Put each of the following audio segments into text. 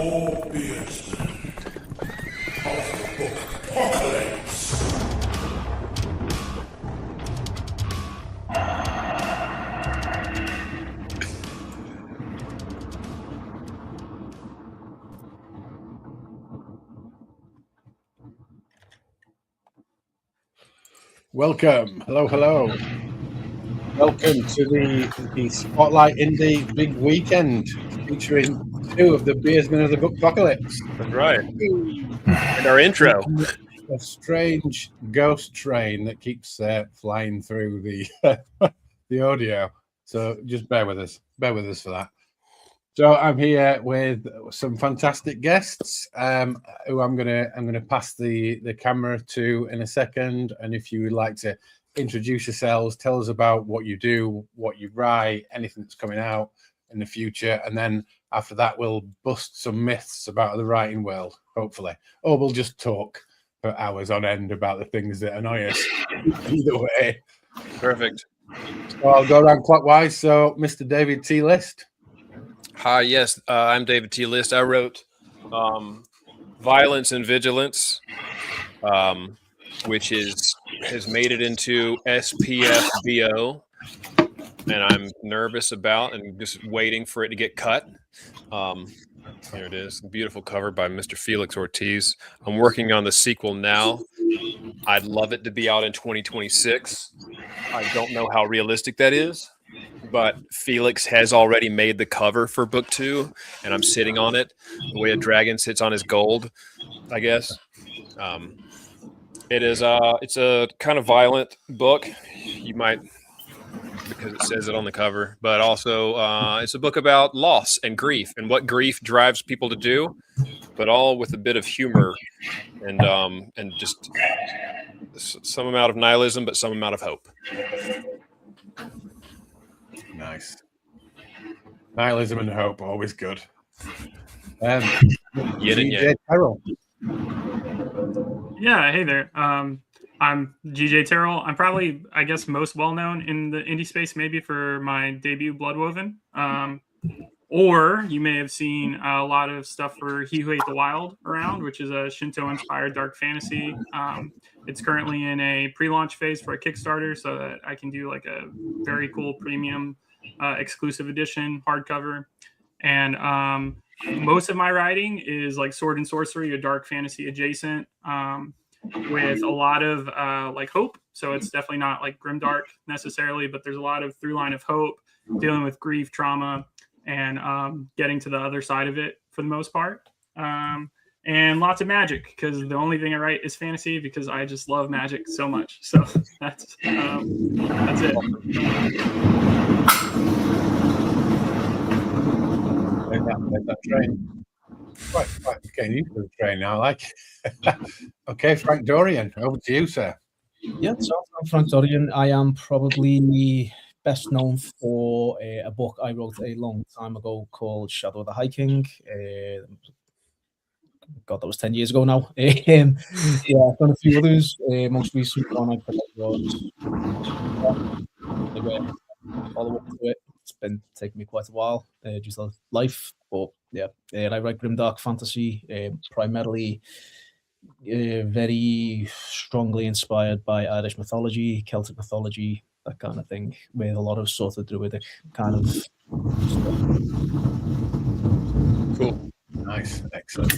four beersmen of the book Apocalypse. Welcome. Hello, hello. Welcome to the Spotlight Indie Big Weekend featuring two of the beersmen of the book Apocalypse. That's right. And our intro. A strange ghost train that keeps flying through the the audio. So just bear with us. Bear with us for that. So I'm here with some fantastic guests who I'm gonna pass the camera to in a second. And if you would like to introduce yourselves, tell us about what you do, what you write, anything that's coming out in the future, and then after that we'll bust some myths about the writing world, hopefully, or we'll just talk for hours on end about the things that annoy us. Either way. Perfect. So I'll go around clockwise. So Mr. David T. List. Hi, yes, I'm David T. List. I wrote Violence and Vigilance, which has made it into SPFBO, and I'm nervous about and just waiting for it to get cut. Here it is, beautiful cover by Mr. Felix Ortiz. I'm working on the sequel now. I'd love it to be out in 2026. I don't know how realistic that is, but Felix has already made the cover for book 2, and I'm sitting on it the way a dragon sits on his gold, I guess. It's a kind of violent book. You might, because it says it on the cover, but also it's a book about loss and grief and what grief drives people to do, but all with a bit of humor and just some amount of nihilism, but some amount of hope. Nice. Nihilism and hope, always good. Yin and yang. Terral. Yeah, hey there. I'm GJ Terral. I'm probably, I guess, most well-known in the indie space maybe for my debut Bloodwoven. Or you may have seen a lot of stuff for He Who Ate the Wild around, which is a Shinto-inspired dark fantasy. It's currently in a pre-launch phase for a Kickstarter so that I can do like a very cool premium exclusive edition hardcover. And most of my writing is like sword and sorcery or dark fantasy adjacent, with a lot of like hope. So it's definitely not like grimdark necessarily, but there's a lot of through line of hope, dealing with grief, trauma, and getting to the other side of it for the most part. And lots of magic, because the only thing I write is fantasy because I just love magic so much. So that's it. Like that train. Right, getting into the train now. I like it. Okay, Frank Dorian, over to you, sir. Yeah, so I'm Frank Dorian. I am probably best known for a book I wrote a long time ago called Shadow of the High King. God, that was 10 years ago now. Yeah, I've done a few others. Most recent one I put out was follow up to it. It's been taking me quite a while, just life. But yeah, and I write grimdark fantasy, primarily very strongly inspired by Irish mythology, Celtic mythology, that kind of thing, with a lot of sort of druidic kind of stuff. Cool. Nice. Excellent.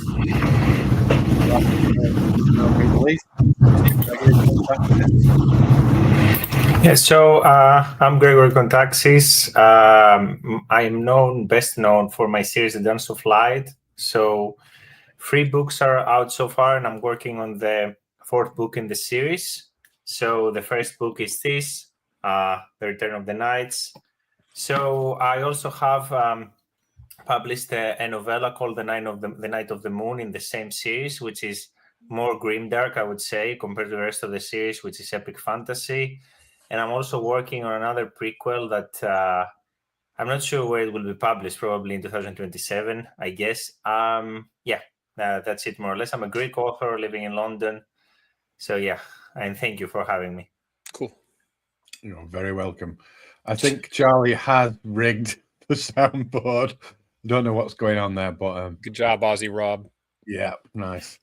Yeah, so I'm Gregory Kontaxis. I'm best known for my series, The Dance of Light. So 3 books are out so far, and I'm working on the 4th book in the series. So the first book is this, The Return of the Knights. So I also have published a novella called The Night of the Moon in the same series, which is more grimdark, I would say, compared to the rest of the series, which is epic fantasy. And I'm also working on another prequel that I'm not sure where it will be published, probably in 2027, I guess. That's it more or less. I'm a Greek author living in London. So yeah, and thank you for having me. Cool. You're very welcome. I think Charlie has rigged the soundboard Don't know what's going on there, but Good job, Aussie Rob. yeah, nice.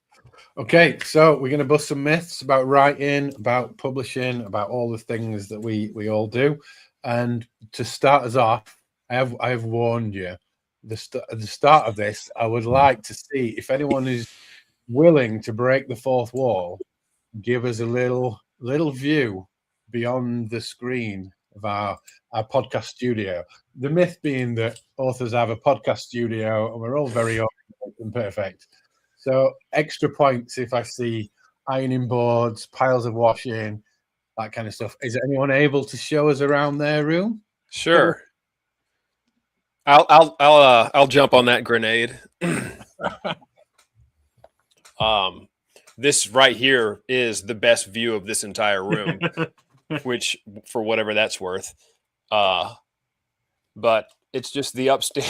Okay, so we're going to bust some myths about writing, about publishing, about all the things that we all do. And to start us off, I have warned you. At the start of this, I would like to see if anyone is willing to break the fourth wall, give us a little view beyond the screen of our podcast studio. The myth being that authors have a podcast studio and we're all very organized and perfect. So extra points if I see ironing boards, piles of washing, that kind of stuff. Is anyone able to show us around their room? Sure. I'll jump on that grenade. This right here is the best view of this entire room, which for whatever that's worth. But it's just the upstairs.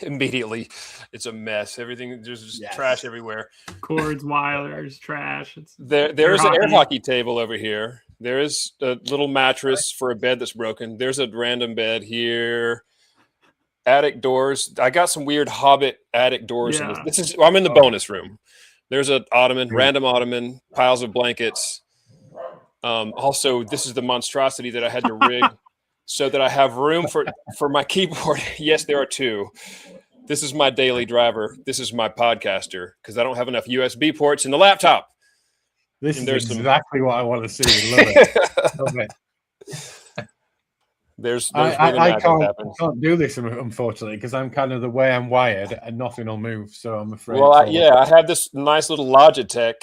Immediately, it's a mess. Everything, there's just trash everywhere. Cords, wires, trash. There's an air hockey table over here. There is a little mattress for a bed that's broken. There's a random bed here. Attic doors. I got some weird Hobbit attic doors. Yeah. I'm in the bonus room. There's an ottoman, random ottoman, piles of blankets. Also, this is the monstrosity that I had to rig so that I have room for my keyboard. Yes, there are two. This is my daily driver. This is my podcaster because I don't have enough USB ports in the laptop. This is exactly what I want to see. Love it. Love it. There's I can't do this, unfortunately, because I'm kind of the way I'm wired and nothing will move. So I'm afraid. Well, I have this nice little Logitech.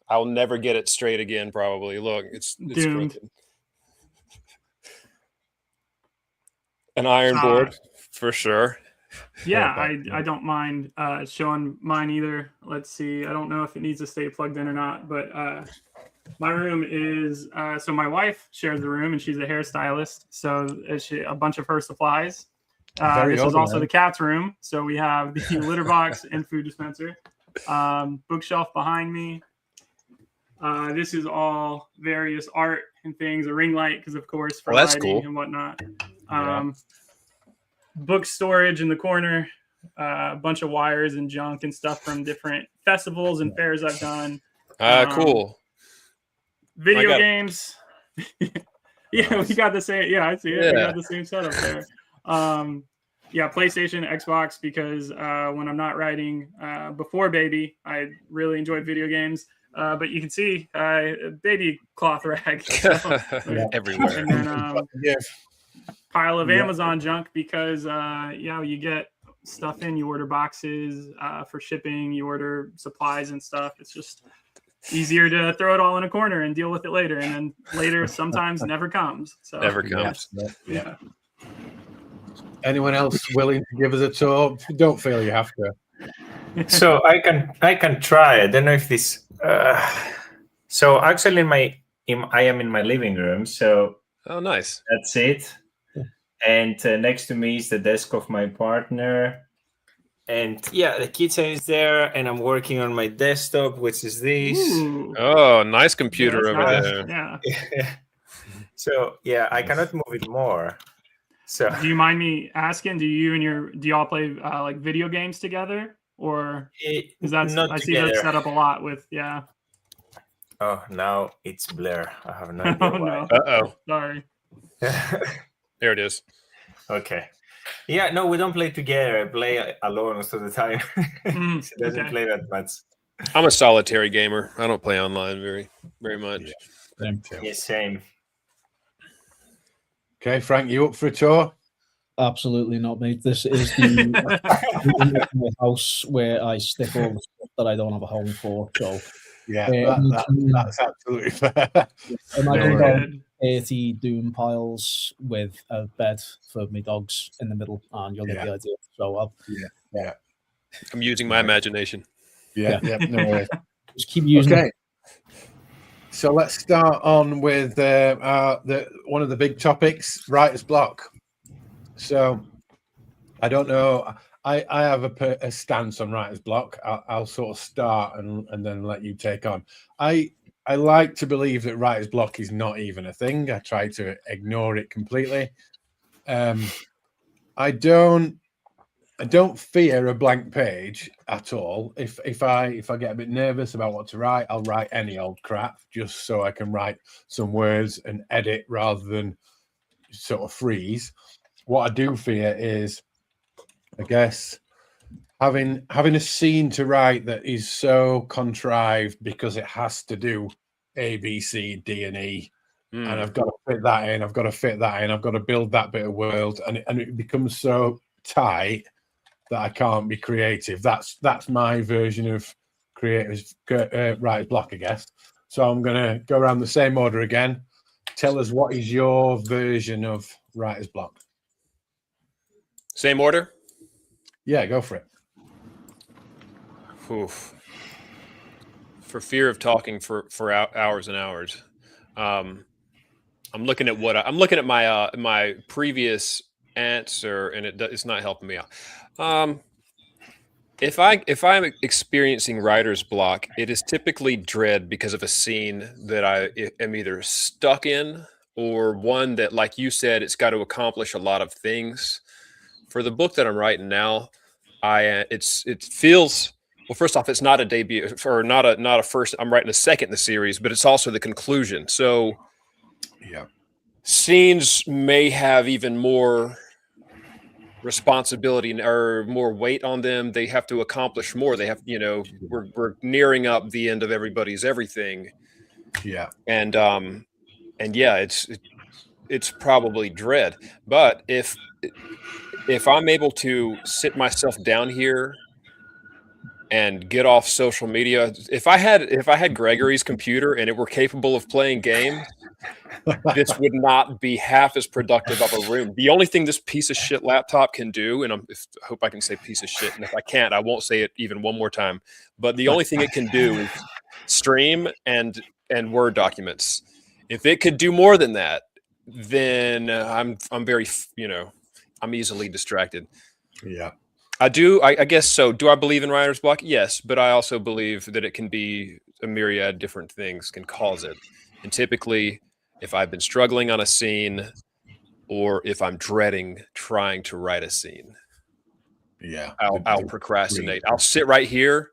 I'll never get it straight again, probably. Look, it's crooked. An iron board, for sure. Yeah, I don't mind showing mine either. Let's see. I don't know if it needs to stay plugged in or not, but my room is so my wife shares the room and she's a hairstylist, so a bunch of her supplies. This is also the cat's room, so we have the litter box and food dispenser. Bookshelf behind me. This is all various art and things. A ring light, because of course for lighting and whatnot. Book storage in the corner. A bunch of wires and junk and stuff from different festivals and fairs I've done. Cool. Video games. Yeah, we got the same. Yeah, I see it. Yeah. We got the same setup there. Yeah, PlayStation, Xbox, because when I'm not writing, before baby, I really enjoyed video games. But you can see baby cloth rag everywhere. And then pile of Amazon junk because you get stuff in, you order boxes for shipping, you order supplies and stuff. It's just easier to throw it all in a corner and deal with it later, and then later sometimes never comes. So never comes. Yeah. Anyone else willing to give us a tour? Don't feel you have to. So I can try. I don't know if this. So actually, I am in my living room. So nice. That's it. And next to me is the desk of my partner. And the kitchen is there, and I'm working on my desktop, which is this. Ooh. Oh, nice computer over there. Yeah. So I cannot move it more. So do you mind me asking? Do you all play like video games together, or is that I see that set up a lot with Oh, now it's blur. I have no idea why. No. Sorry. There it is. Okay. Yeah, no, we don't play together. I play alone most of the time. She doesn't play that much. I'm a solitary gamer. I don't play online very, very much. Yeah, same. Okay, Frank, you up for a tour? Absolutely not, mate. This is the house where I stick all the stuff that I don't have a home for. So that's absolutely fair. I'm going down 80 doom piles with a bed for my dogs in the middle, and you'll get the idea. So I'm using my imagination. No worries. Just keep using it. So let's start on with one of the big topics, writer's block. So I don't know. I have a stance on writer's block. I'll sort of start and then let you take on. I like to believe that writer's block is not even a thing. I try to ignore it completely. I don't I don't fear a blank page at all. If I get a bit nervous about what to write, I'll write any old crap just so I can write some words and edit rather than sort of freeze. What I do fear is, I guess, having a scene to write that is so contrived because it has to do A, B, C, D, and E. And I've got to fit that in. I've got to fit that in. I've got to build that bit of world, and it becomes so tight that I can't be creative. That's my version of writer's block, I guess. So I'm gonna go around the same order again. Tell us, what is your version of writer's block? Same order? Yeah, go for it. Oof. For fear of talking for hours and hours, I'm looking at my previous answer, and it's not helping me out. If I'm experiencing writer's block, it is typically dread because of a scene that I am either stuck in, or one that, like you said, it's got to accomplish a lot of things. For the book that I'm writing now, it feels, well, first off, it's not a debut or not a first. I'm writing a second in the series, but it's also the conclusion. So yeah, scenes may have even more responsibility or more weight on them. They have to accomplish more. They have, we're nearing up the end of everybody's everything. Yeah. And yeah, it's probably dread. But if I'm able to sit myself down here and get off social media, if I had Gregory's computer and it were capable of playing games, this would not be half as productive of a room. The only thing this piece of shit laptop can do, and I hope I can say piece of shit, and if I can't, I won't say it even one more time, but the only thing it can do is stream and Word documents. If it could do more than that, then I'm very, I'm easily distracted. Yeah. I do. I guess so. Do I believe in writer's block? Yes, but I also believe that it can be a myriad of different things can cause it. And typically, if I've been struggling on a scene, or if I'm dreading trying to write a scene, yeah, I'll procrastinate. I'll sit right here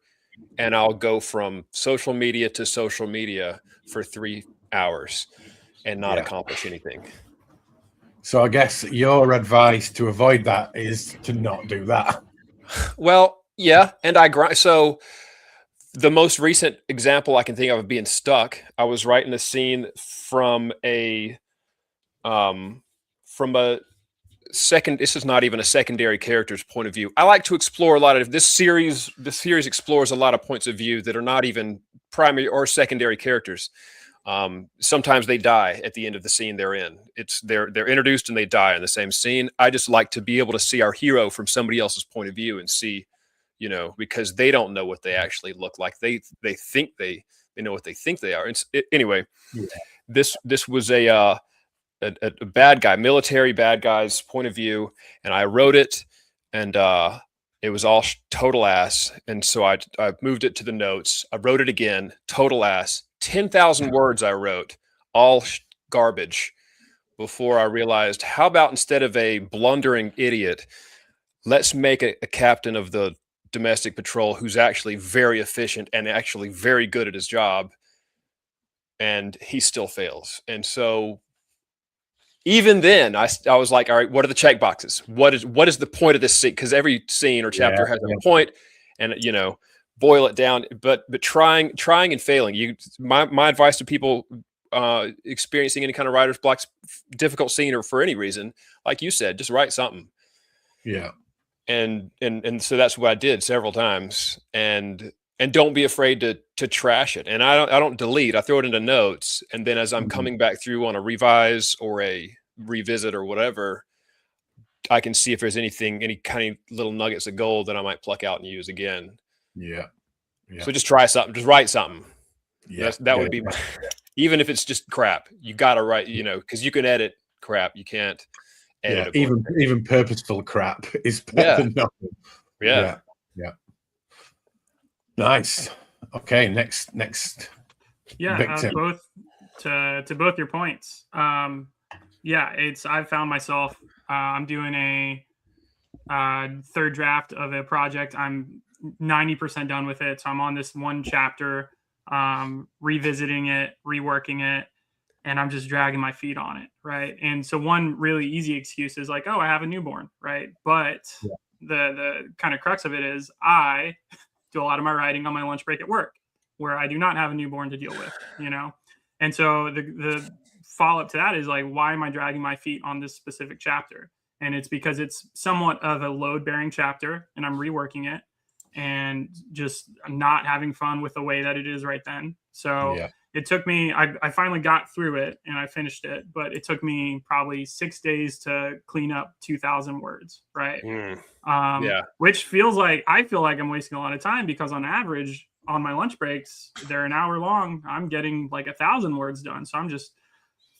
and I'll go from social media to social media for 3 hours and not accomplish anything. So I guess your advice to avoid that is to not do that. Well, yeah, and I grind. So the most recent example I can think of being stuck, I was writing a scene from a second. This is not even a secondary character's point of view. I like to explore a lot of this series. The series explores a lot of points of view that are not even primary or secondary characters. Sometimes they die at the end of the scene they're in. They're introduced and they die in the same scene. I just like to be able to see our hero from somebody else's point of view and see, because they don't know what they actually look like. They think they know what they think they are. Anyway, this was a bad guy, military bad guy's point of view, and I wrote it, and it was all total ass. And so I moved it to the notes. I wrote it again, total ass. 10,000 words I wrote, all garbage, before I realized, how about instead of a blundering idiot, let's make a captain of the domestic patrol who's actually very efficient and actually very good at his job, and he still fails. And so even then, I was like, all right, what are the check boxes? What is the point of this scene? Because every scene or chapter has a point, and boil it down. But trying and failing. My advice to people experiencing any kind of writer's block, difficult scene, or for any reason, like you said, just write something. Yeah. And so that's what I did several times, and don't be afraid to trash it. And I don't delete. I throw it into notes, and then as I'm coming back through on a revise or a revisit or whatever, I can see if there's any kind of little nuggets of gold that I might pluck out and use again. Yeah. So just try something. Just write something. Yeah. That would be my, even if it's just crap. You got to write. Because you can edit crap. You can't. Yeah, even purposeful crap is better than nothing. Yeah. Nice. Okay, next. Yeah, to both your points. I've found myself. I'm doing third draft of a project. I'm 90% done with it. So I'm on this one chapter, revisiting it, reworking it, and I'm just dragging my feet on it. Right. And so one really easy excuse is like, oh, I have a newborn. Right. But the kind of crux of it is I do a lot of my writing on my lunch break at work, where I do not have a newborn to deal with, you know? And so the follow-up to that is like, why am I dragging my feet on this specific chapter? And it's because it's somewhat of a load-bearing chapter, and I'm reworking it and just not having fun with the way that it is right then. So it took me, I finally got through it and I finished it, but it took me probably 6 days to clean up 2,000 words, right? Which feels like, I feel like I'm wasting a lot of time, because on average on my lunch breaks, they're an hour long. I'm getting like 1,000 words done. So I'm just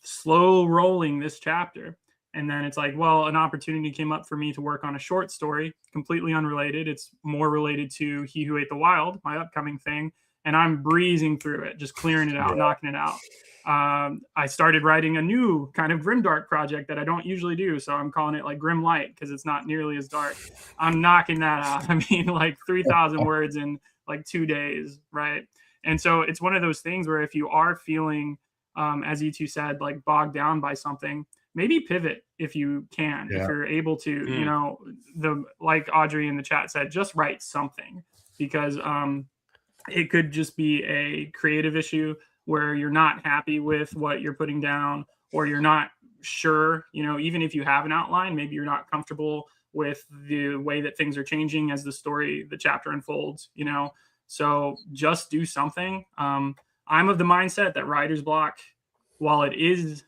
slow rolling this chapter. And then it's like, well, an opportunity came up for me to work on a short story, completely unrelated. It's more related to He Who Ate the Wild, my upcoming thing. And I'm breezing through it, just clearing it out, knocking it out. I started writing a new kind of grimdark project that I don't usually do. So I'm calling it like Grim Light, because it's not nearly as dark. I'm knocking that out. I mean, like 3,000 words in like 2 days, right? And so it's one of those things where if you are feeling, as E2 said, like bogged down by something, maybe pivot if you can, if you're able to, you know, like Audrey in the chat said, just write something, because it could just be a creative issue where you're not happy with what you're putting down, or you're not sure, you know, even if you have an outline, maybe you're not comfortable with the way that things are changing as the chapter unfolds, you know. So just do something. I'm of the mindset that writer's block, while it is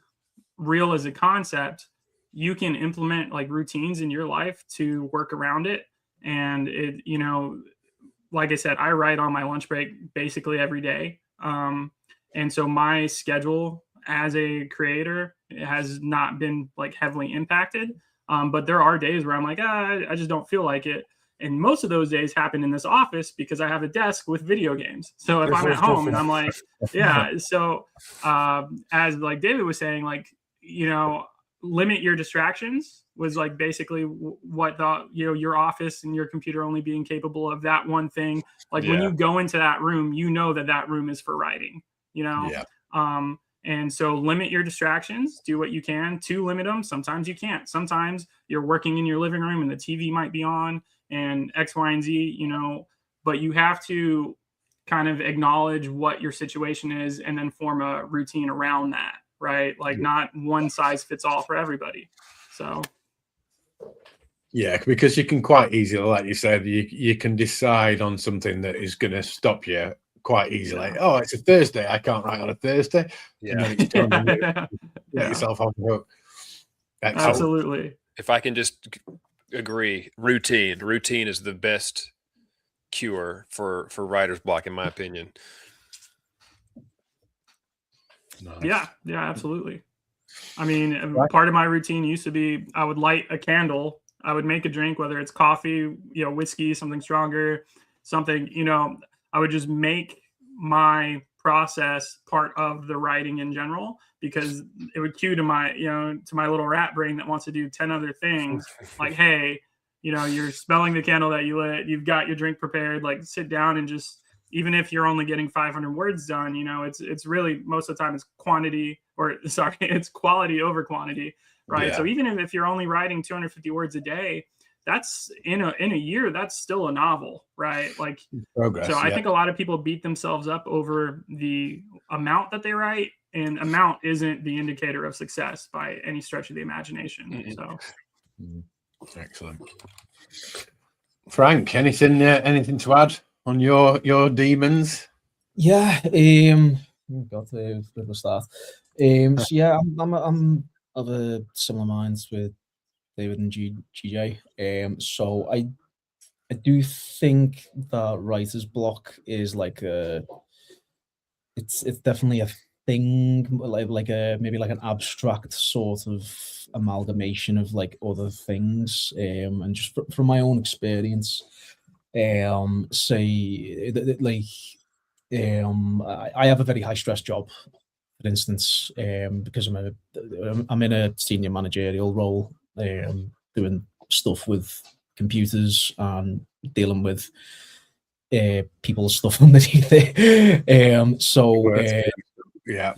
real as a concept, you can implement like routines in your life to work around it. And it, you know, like I said, I write on my lunch break basically every day. And so my schedule as a creator has not been like heavily impacted. But there are days where I'm like, I just don't feel like it. And most of those days happen in this office because I have a desk with video games. So if I'm at home and I'm like, So as like David was saying, like, you know, limit your distractions was like basically what the, you know, your office and your computer only being capable of that one thing. Like when you go into that room, you know that room is for writing, you know? And so limit your distractions, do what you can to limit them. Sometimes you can't. Sometimes you're working in your living room and the TV might be on and X, Y, and Z, you know, but you have to kind of acknowledge what your situation is and then form a routine around that, right? Like not one size fits all for everybody. So. Yeah, because you can quite easily, like you said, you can decide on something that is going to stop you quite easily. Oh, it's a Thursday. I can't write on a Thursday. And then it's time to get yourself off the hook. Absolutely. If I can just agree, routine is the best cure for writer's block, in my opinion. Nice. Yeah, absolutely. I mean, part of my routine used to be I would light a candle. I would make a drink, whether it's coffee, you know, whiskey, something stronger, something, you know, I would just make my process part of the writing in general, because it would cue to my, you know, to my little rat brain that wants to do 10 other things. Like, hey, you know, you're smelling the candle that you lit, you've got your drink prepared, like sit down and just, even if you're only getting 500 words done, you know, it's really, most of the time it's it's quality over quantity, right? So even if you're only writing 250 words a day, that's in a year, that's still a novel, right? Like, progress. So I think a lot of people beat themselves up over the amount that they write, and amount isn't the indicator of success by any stretch of the imagination. So excellent. Frank, anything to add on your demons? Yeah, got a bit of a start. So yeah, I'm of a similar minds with David and GJ. So I do think that writer's block is like it's definitely a thing, like maybe like an abstract sort of amalgamation of like other things. And just from my own experience, say like I have a very high stress job, for instance, because I'm in a senior managerial role, doing stuff with computers and dealing with people's stuff underneath it. Yeah.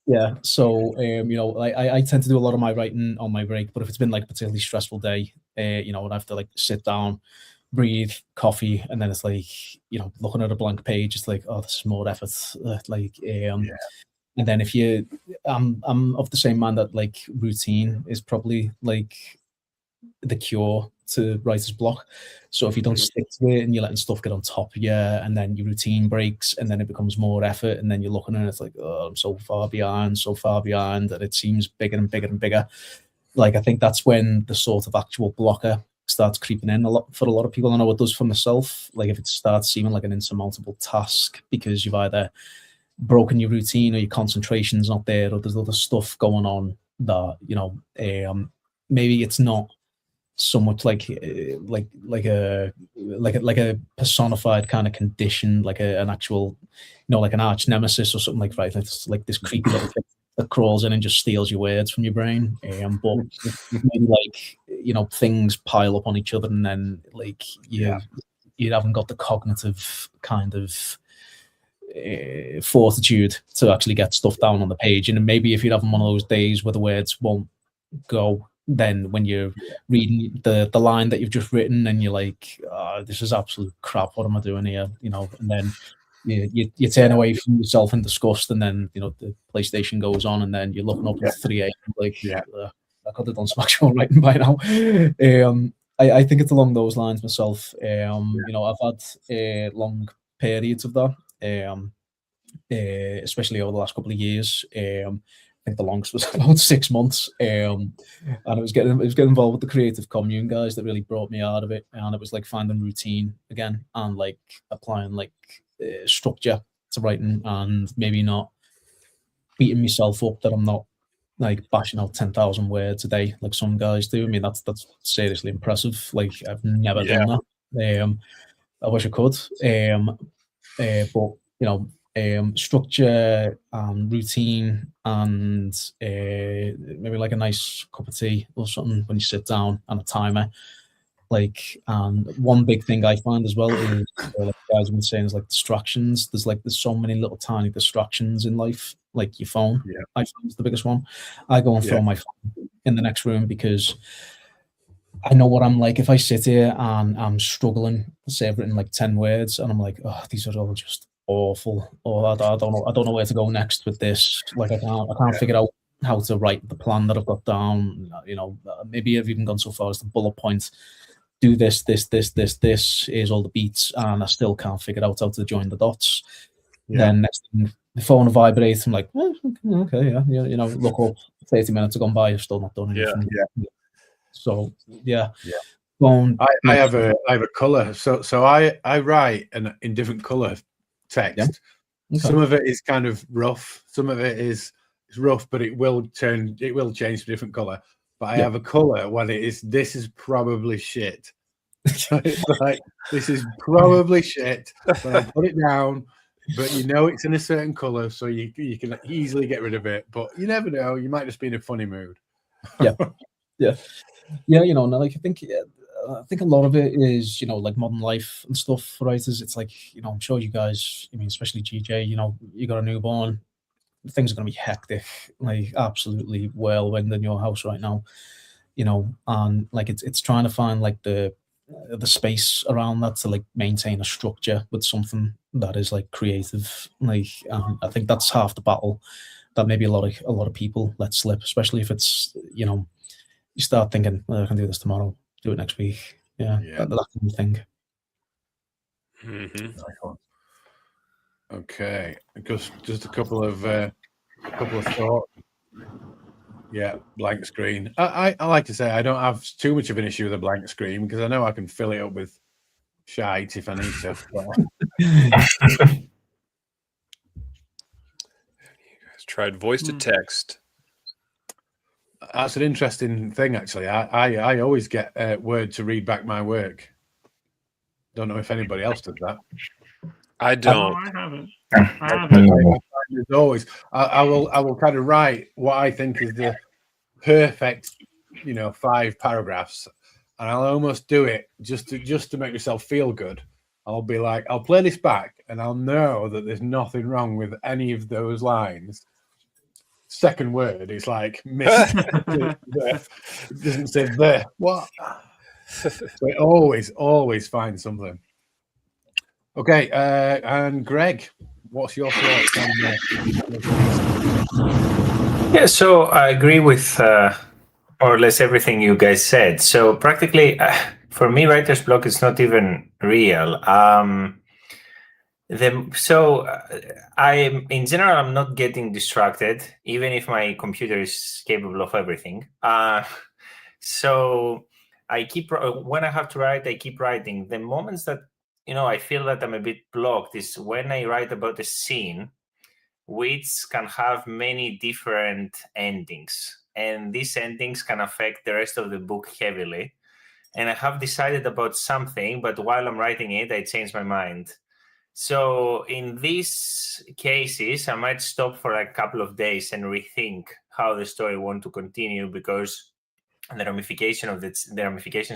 Yeah. So I tend to do a lot of my writing on my break, but if it's been like a particularly stressful day, and I have to like sit down, breathe, coffee, and then it's like, looking at a blank page, it's like, oh, this is more effort. And then I'm of the same mind that like routine is probably like the cure to writer's block. So if you don't stick to it and you're letting stuff get on top of you, and then your routine breaks, and then it becomes more effort, and then you're looking at it, it's like, oh, I'm so far behind, and it seems bigger and bigger and bigger. Like, I think that's when the sort of actual blocker starts creeping in for a lot of people. I know it does for myself. Like, if it starts seeming like an insurmountable task because you've either broken your routine or your concentration's not there, or there's other stuff going on that, maybe it's not so much like a personified kind of condition, like an actual, like an arch nemesis or something like, right? It's like this creepy little thing that crawls in and just steals your words from your brain. But maybe like, things pile up on each other, and then like you haven't got the cognitive kind of fortitude to actually get stuff down on the page. And maybe if you're having one of those days where the words won't go, then when you're reading the line that you've just written and you're like, oh, this is absolute crap, what am I doing here, and then you turn away from yourself in disgust, and then the PlayStation goes on, and then you're looking up at 3 a.m. like, I could have done some actual writing by now. I think it's along those lines myself. I've had long periods of that, especially over the last couple of years. I think the longest was about 6 months, and it was getting involved with the creative commune guys that really brought me out of it. And it was like finding routine again, and like applying like structure to writing, and maybe not beating myself up that I'm not like bashing out 10,000 words a day like some guys do. I mean, that's seriously impressive. Like, I've never done that. I wish I could, but structure and routine, and maybe like a nice cup of tea or something when you sit down, and a timer. Like, one big thing I find as well is, like guys have been saying, is like distractions. There's so many little tiny distractions in life, like your phone. I find is the biggest one. I go and throw my phone in the next room, because I know what I'm like. If I sit here and I'm struggling, say I've written like 10 words, and I'm like, oh, these are all just awful, or I don't know where to go next with this. Like, I can't figure out how to write the plan that I've got down. Maybe I've even gone so far as to bullet point, do this, here's all the beats, and I still can't figure out how to join the dots. Then next thing, the phone vibrates. I'm like, okay, look up, 30 minutes have gone by, I've still not done anything. So phone. I have a color. So I write in different color text. Okay. Some of it is kind of rough. Some of it is rough, but it will change to a different color. But I have a color when this is probably shit. So it's like, this is probably shit. But I put it down, but it's in a certain color, so you can easily get rid of it. But you never know, you might just be in a funny mood. Like, I think a lot of it is, like modern life and stuff for writers. It's like, I'm sure you guys, I mean, especially GJ, you got a newborn, things are going to be hectic, like absolutely whirlwind in your house right now, and like it's trying to find like the space around that to like maintain a structure with something that is like creative. Like, I think that's half the battle that maybe a lot of people let slip, especially if it's, you start thinking, well, I can do this tomorrow, do it next week. That kind of thing. Okay, just a couple of thoughts. Blank screen. I like to say I don't have too much of an issue with a blank screen, because I know I can fill it up with shite if I need to. You guys tried voice to text. That's an interesting thing, actually. I always get Word to read back my work. Don't know if anybody else does that. I don't. I haven't. As always, I will kind of write what I think is the perfect, 5 paragraphs, and I'll almost do it just to make myself feel good. I'll be like, I'll play this back, and I'll know that there's nothing wrong with any of those lines. Second word is like missed. It doesn't say there. What? So it always finds something. Okay, and Greg, what's your thoughts on Yeah, so I agree with more or less everything you guys said. So practically, for me, writer's block is not even real. I'm in general, I'm not getting distracted, even if my computer is capable of everything. So I keep when I have to write, I keep writing. The moments that I feel that I'm a bit blocked is when I write about a scene, which can have many different endings, and these endings can affect the rest of the book heavily. And I have decided about something, but while I'm writing it, I change my mind. So in these cases, I might stop for a couple of days and rethink how the story want to continue, because the ramifications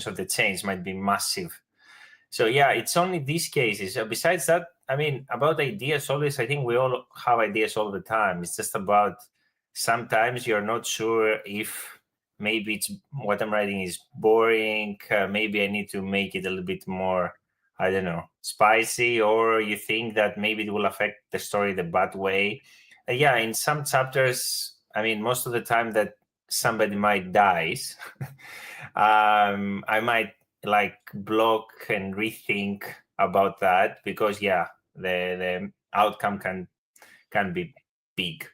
of the change might be massive. So yeah, it's only these cases. Besides that, I mean, about ideas, always, I think we all have ideas all the time. It's just about sometimes you're not sure if maybe it's what I'm writing is boring. Maybe I need to make it a little bit more, I don't know, spicy, or you think that maybe it will affect the story the bad way. Yeah, in some chapters, I mean, most of the time that somebody might dies, I might like block and rethink about that, because the outcome can be big.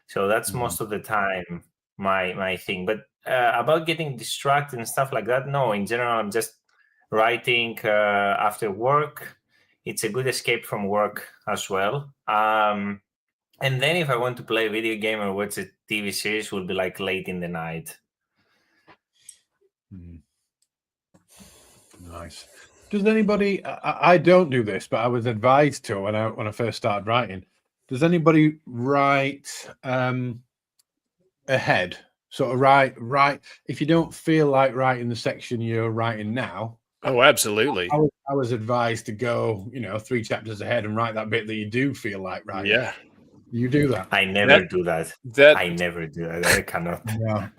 So that's most of the time my thing. But about getting distracted and stuff like that, no, in general, I'm just writing after work. It's a good escape from work as well. And then if I want to play a video game or watch a TV series, will be like late in the night. Nice. Does anybody? I don't do this, but I was advised to when I first started writing. Does anybody write ahead? Sort of write. If you don't feel like writing the section you're writing now. Oh, absolutely. I was advised to go, 3 chapters ahead and write that bit that you do feel like writing. Yeah. You do that. I never do that. I never do that. I cannot. Yeah.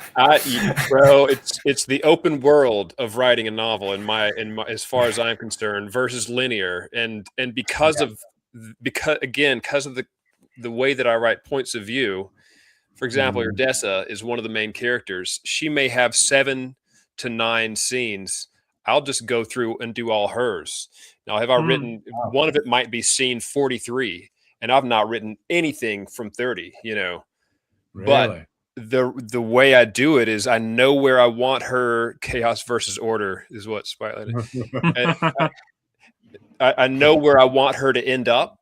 Bro, it's the open world of writing a novel in my as far as I'm concerned, versus linear, and because of the way that I write points of view. For example, Erdessa is one of the main characters. She may have 7 to 9 scenes. I'll just go through and do all hers. Now, have I written one of it might be scene 43, and I've not written anything from 30, Really? But the way I do it is I know where I want her. Chaos versus order is what Spotlight is. I know where I want her to end up.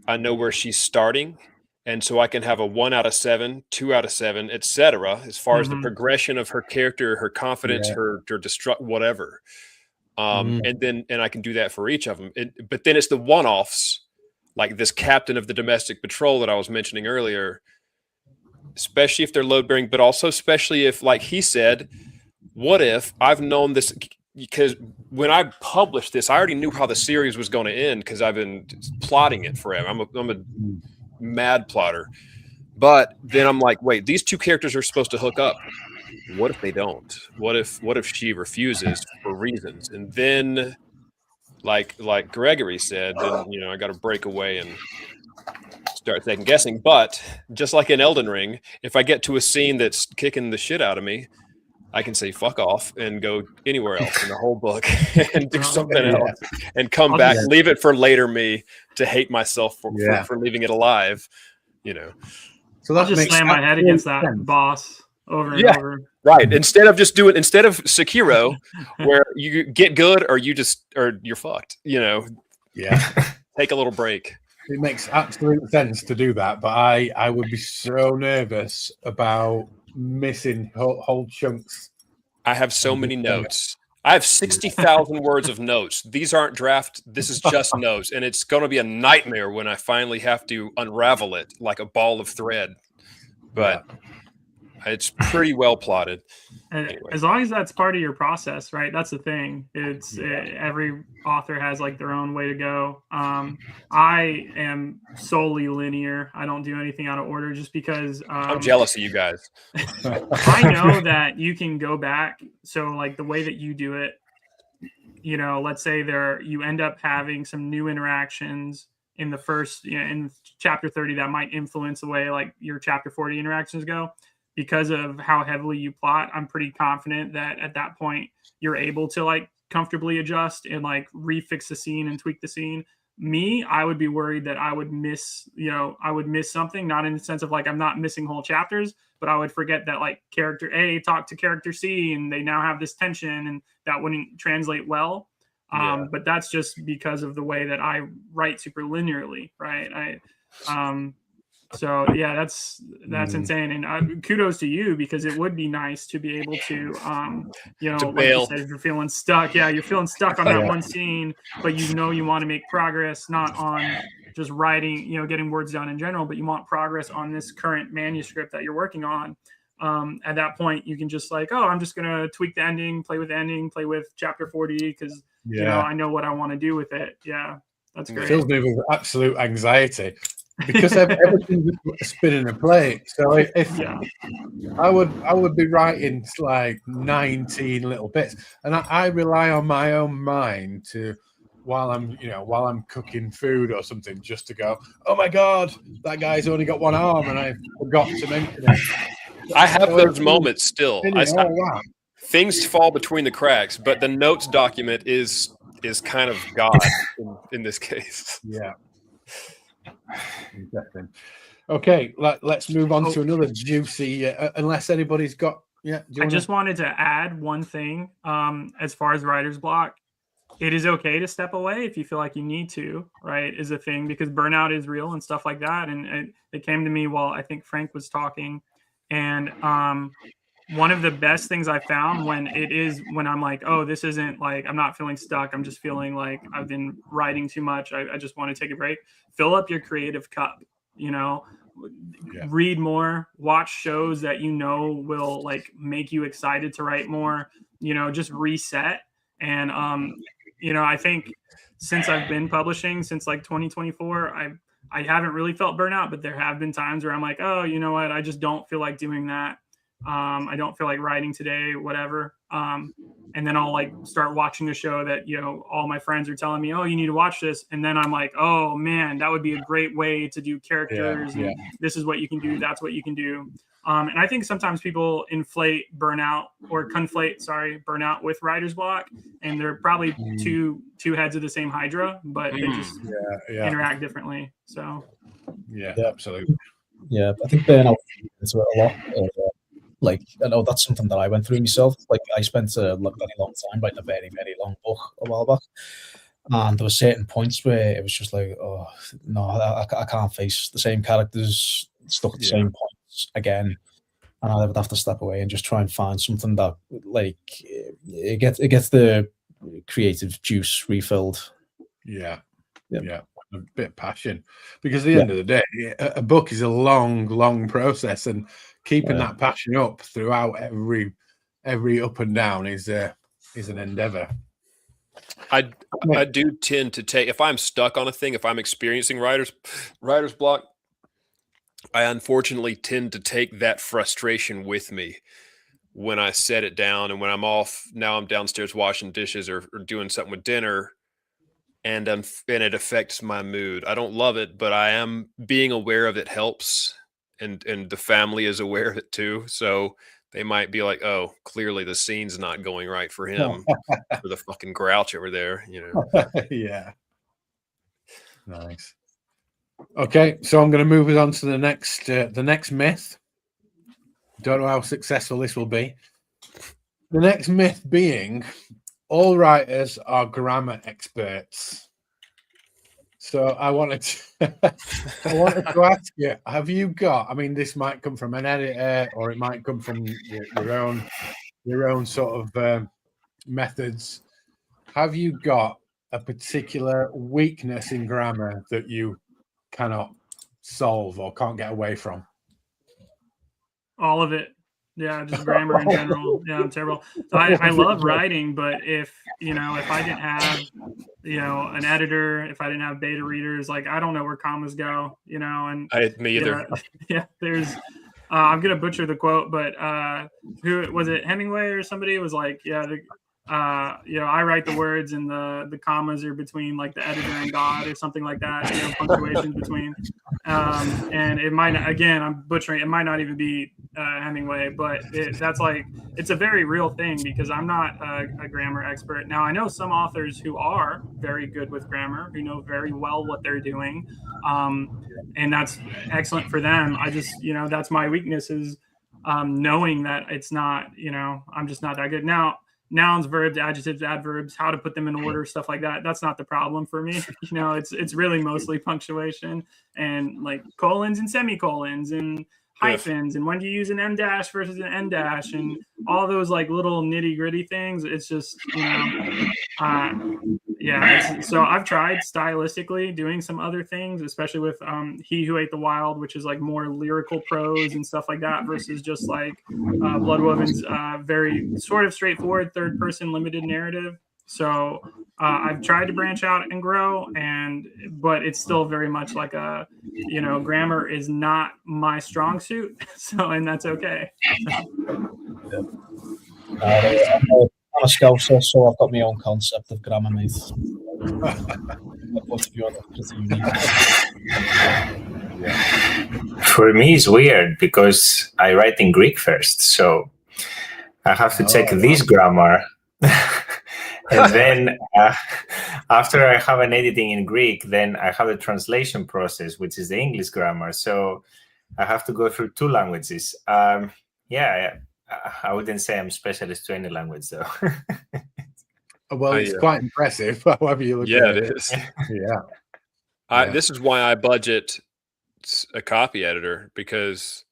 I know where she's starting. And so I can have a 1 out of 7, 2 out of 7, etc. As far as the progression of her character, her confidence, her destruct, whatever. And I can do that for each of them. But then it's the one-offs, like this captain of the domestic patrol that I was mentioning earlier, especially if they're load-bearing, but also especially if, like he said, what if I've known this? Because when I published this, I already knew how the series was going to end because I've been plotting it forever. I'm a mad plotter. But then I'm like, wait, these 2 characters are supposed to hook up. What if they don't? What if she refuses for reasons? And then like Gregory said, then I got to break away and start second guessing. But just like in Elden Ring, if I get to a scene that's kicking the shit out of me, I can say fuck off and go anywhere else in the whole book and do something else and come back, leave it for later me to hate myself for leaving it alive, So I'll just slam my head against that boss over and over. Right. Instead of Sekiro, where you get good or you're fucked, Yeah. Take a little break. It makes absolute sense to do that, but I would be so nervous about missing whole chunks. I have so many notes. I have 60,000 words of notes. These aren't draft. This is just notes. And it's going to be a nightmare when I finally have to unravel it like a ball of thread. But It's pretty well plotted. Anyway. As long as that's part of your process, right? That's the thing. It's every author has like their own way to go. I am solely linear. I don't do anything out of order just because I'm jealous of you guys. I know that you can go back. So like the way that you do it, you know, let's say you end up having some new interactions in the first, in chapter 30 that might influence the way like your chapter 40 interactions go. Because of how heavily you plot, I'm pretty confident that at that point you're able to like comfortably adjust and like refix the scene and tweak the scene. Me, I would be worried that I would miss something, not in the sense of like I'm not missing whole chapters, but I would forget that like character A talked to character C and they now have this tension and that wouldn't translate well. But that's just because of the way that I write super linearly, right? So yeah, that's insane, and kudos to you because it would be nice to be able to, like you said, if you're feeling stuck, you're feeling stuck on that one scene, but you want to make progress, not on just writing, getting words down in general, but you want progress on this current manuscript that you're working on. At that point, you can just like, I'm just gonna tweak the ending, play with chapter 40 because I know what I want to do with it. Yeah, that's great. It fills me with absolute anxiety. Because everything's spinning a plate. So if I would be writing like 19 little bits, and I rely on my own mind to while I'm cooking food or something, just to go, oh my god, that guy's only got one arm, and I forgot to mention it. I have those moments still. Things fall between the cracks, but the notes document is kind of God in this case. Yeah. Interesting. Okay, let's move on to another juicy. Unless anybody's got, I just wanted to add one thing. As far as writer's block, it is okay to step away if you feel like you need to. Right, is a thing because burnout is real and stuff like that. And it came to me while I think Frank was talking, and one of the best things I found when I'm like, oh, this isn't like, I'm not feeling stuck. I'm just feeling like I've been writing too much. I just want to take a break. Fill up your creative cup, read more, watch shows that will like make you excited to write more, just reset. And, I think since I've been publishing since like 2024, I haven't really felt burnout, but there have been times where I'm like, oh, you know what? I just don't feel like doing that. I don't feel like writing today, whatever. And then I'll like start watching a show that, all my friends are telling me, oh, you need to watch this. And then I'm like, oh man, that would be a great way to do characters. And this is what you can do. That's what you can do. And I think sometimes people conflate burnout with writer's block. And they're probably two heads of the same hydra, but they just interact differently. So. Yeah, absolutely. Yeah, I think burnout into it a lot. Like, I know that's something that I went through myself. Like, I spent a very long time writing a very, very long book a while back. And there were certain points where it was just like, oh, no, I can't face the same characters stuck at the same points again. And I would have to step away and just try and find something that, like, it gets the creative juice refilled. Yeah. A bit of passion. Because at the end of the day, a book is a long, long process, and keeping that passion up throughout every up and down is an endeavor. I do tend to take, if I'm stuck on a thing, if I'm experiencing writer's block, I unfortunately tend to take that frustration with me when I set it down. And when I'm off, now I'm downstairs washing dishes or doing something with dinner, and it affects my mood. I don't love it, but I am being aware of it helps. And the family is aware of it too. So they might be like, oh, clearly the scene's not going right for him, for the fucking grouch over there, Yeah. Nice. Okay, so I'm going to move it on to the next myth. Don't know how successful this will be. The next myth being, all writers are grammar experts. So I wanted to ask you, have you got, I mean, this might come from an editor or it might come from your own sort of methods. Have you got a particular weakness in grammar that you cannot solve or can't get away from? All of it. Yeah, just grammar in general. Yeah, I'm terrible. So I love writing, but if I didn't have an editor, if I didn't have beta readers, like I don't know where commas go, and Me either. yeah, there's I'm gonna butcher the quote, but who was it? Hemingway or somebody was like, I write the words and the commas are between like the editor and God or something like that. Punctuations between. And it might not, again, I'm butchering. It might not even be Hemingway, but it's a very real thing because I'm not a grammar expert. Now I know some authors who are very good with grammar, who know very well what they're doing. And that's excellent for them. I just, that's my weakness is knowing that it's not, I'm just not that good. Now, nouns, verbs, adjectives, adverbs, how to put them in order, stuff like that. That's not the problem for me. It's really mostly punctuation and like colons and semicolons and hyphens and when do you use an M dash versus an N dash and all those like little nitty gritty things. It's just, so I've tried stylistically doing some other things, especially with He Who Ate the Wild, which is like more lyrical prose and stuff like that versus just like Bloodwoven's very sort of straightforward third person limited narrative. So I've tried to branch out and grow, but it's still very much like grammar is not my strong suit. So, and that's okay. I'm a Scouser, so I've got my own concept of grammar, mate. For me, it's weird because I write in Greek first, so I have to check this grammar. And then after I have an editing in Greek, then I have a translation process, which is the English grammar. So I have to go through two languages. I wouldn't say I'm specialist to any language, though. Well, it's quite impressive, however you look at it. It is. Yeah. This is why I budget a copy editor, because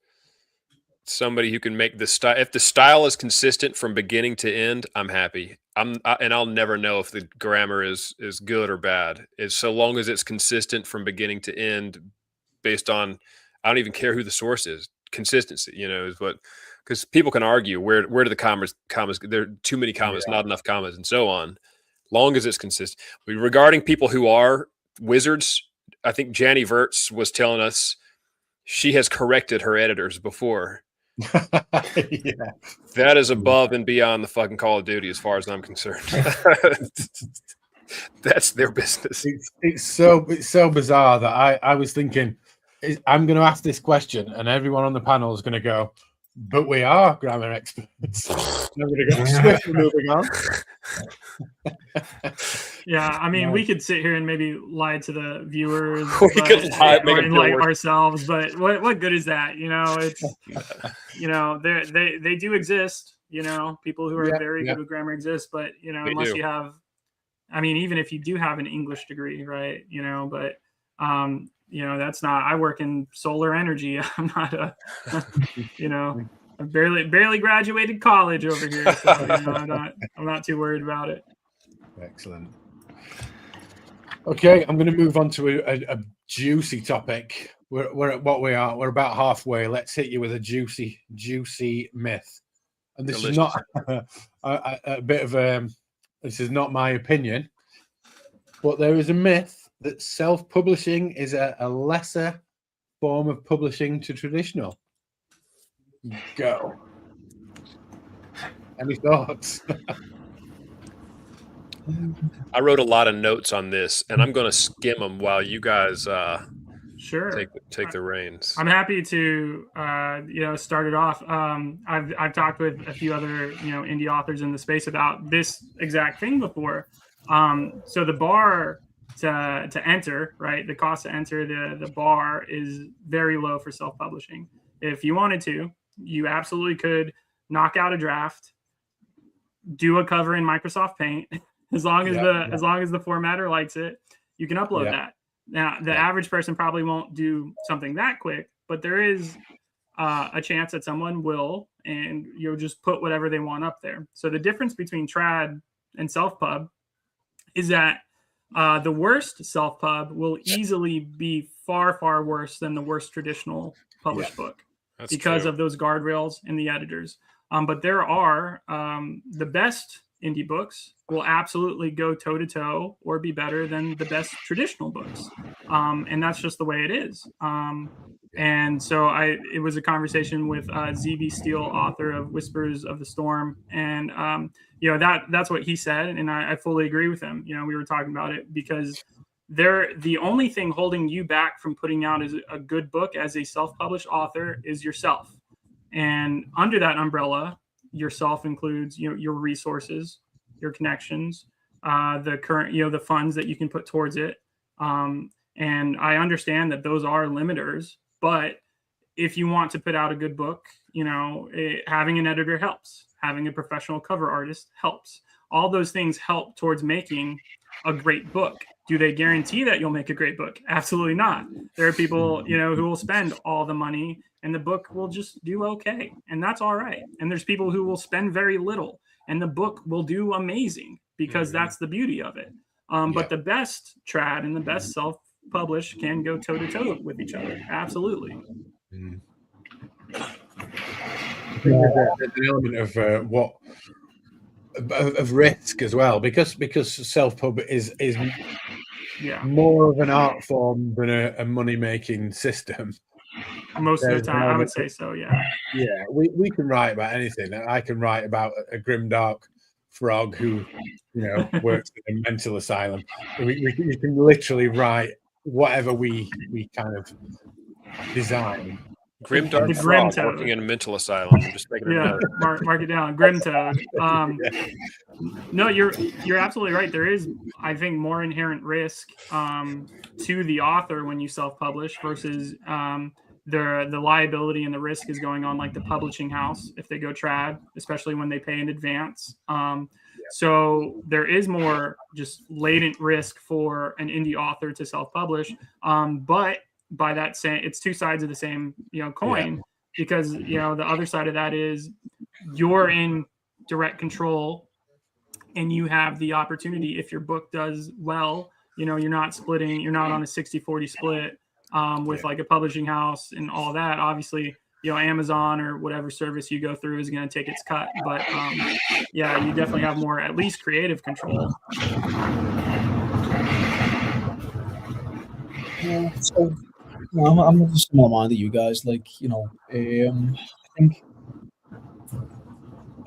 somebody who can make the style, if the style is consistent from beginning to end, I'm happy. And I'll never know if the grammar is good or bad. It's so long as it's consistent from beginning to end based on, I don't even care who the source is. Consistency, is what, because people can argue where do the commas, there are too many commas, not enough commas, and so on. Long as it's consistent. Regarding people who are wizards, I think Janny Verts was telling us she has corrected her editors before. That is above and beyond the fucking Call of Duty as far as I'm concerned. That's their business. It's so bizarre that I was thinking I'm going to ask this question and everyone on the panel is going to go, but we are grammar experts. I'm going to go swiftly moving on. Yeah, I mean, we could sit here and maybe lie to the viewers or ourselves, but what good is that? It's they do exist. People who are very good with grammar exist, but unless you have, I mean, even if you do have an English degree, right? But that's not. I work in solar energy. I'm not a, I barely graduated college over here, so I'm not too worried about it. Excellent. Okay, I'm going to move on to a juicy topic. We're at what we are. We're about halfway. Let's hit you with a juicy myth. And this is not a bit of this is not my opinion, but there is a myth that self-publishing is a lesser form of publishing to traditional. Go. Any thoughts? I wrote a lot of notes on this, and I'm going to skim them while you guys sure take the reins. I'm happy to start it off. I've talked with a few other indie authors in the space about this exact thing before. So the bar to enter, right? The cost to enter the bar is very low for self-publishing. If you wanted to, you absolutely could knock out a draft, do a cover in Microsoft Paint. As long as the formatter likes it, you can upload that. Now, the average person probably won't do something that quick, but there is a chance that someone will, and you'll just put whatever they want up there. So the difference between trad and self-pub is that the worst self-pub will easily be far, far worse than the worst traditional published book. because true. of those guardrails and the editors. But there are the best indie books will absolutely go toe to toe or be better than the best traditional books, and that's just the way it is. And so it was a conversation with ZB Steele, author of Whispers of the Storm, and that's what he said, and I fully agree with him. We were talking about it because the only thing holding you back from putting out a good book as a self-published author is yourself. And under that umbrella, yourself includes your resources, your connections, the current the funds that you can put towards it. And I understand that those are limiters, but if you want to put out a good book, having an editor helps. Having a professional cover artist helps. All those things help towards making a great book. Do they guarantee that you'll make a great book? Absolutely not. There are people, who will spend all the money and the book will just do okay. And that's all right. And there's people who will spend very little and the book will do amazing because that's the beauty of it. But the best trad and the best self-published can go toe-to-toe with each other. Absolutely. There's an element of risk as well, because self-pub is more of an art form than a money-making system. Most of the time, I would say so. Yeah. We can write about anything. I can write about a grimdark frog who works in a mental asylum. We can literally write whatever we kind of design. Grimdark frog working in a mental asylum. I'm just making a note. Mark it down. Grimtoad. No, you're absolutely right. There is, I think, more inherent risk to the author when you self-publish versus the liability and the risk is going on like the publishing house if they go trad, especially when they pay in advance. So there is more just latent risk for an indie author to self-publish, but by that saying, it's two sides of the same coin, because the other side of that is you're in direct control and you have the opportunity. If your book does well, you're not splitting, you're not on a 60-40 split with like a publishing house and all that. Obviously, Amazon or whatever service you go through is going to take its cut, but you definitely have more, at least creative control. So I'm of a similar mind to you guys. Like, I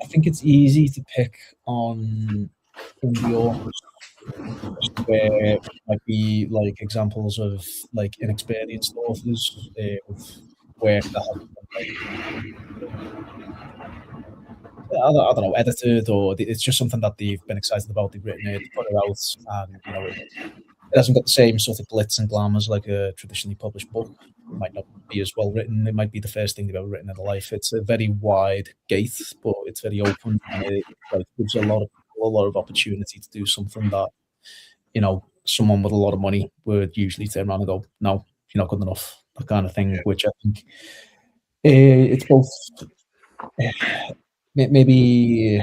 think it's easy to pick on indie authors where might be like examples of like inexperienced authors with work that I don't know, edited, or it's just something that they've been excited about. They've written it, put it out, and it hasn't got the same sort of glitz and glam as like a traditionally published book. It might not be as well written. It might be the first thing they've ever written in their life. It's a very wide gate, but it's very open, and it gives a lot of opportunity to do something that someone with a lot of money would usually turn around and go, "No, you're not good enough." That kind of thing, which I think it's both maybe.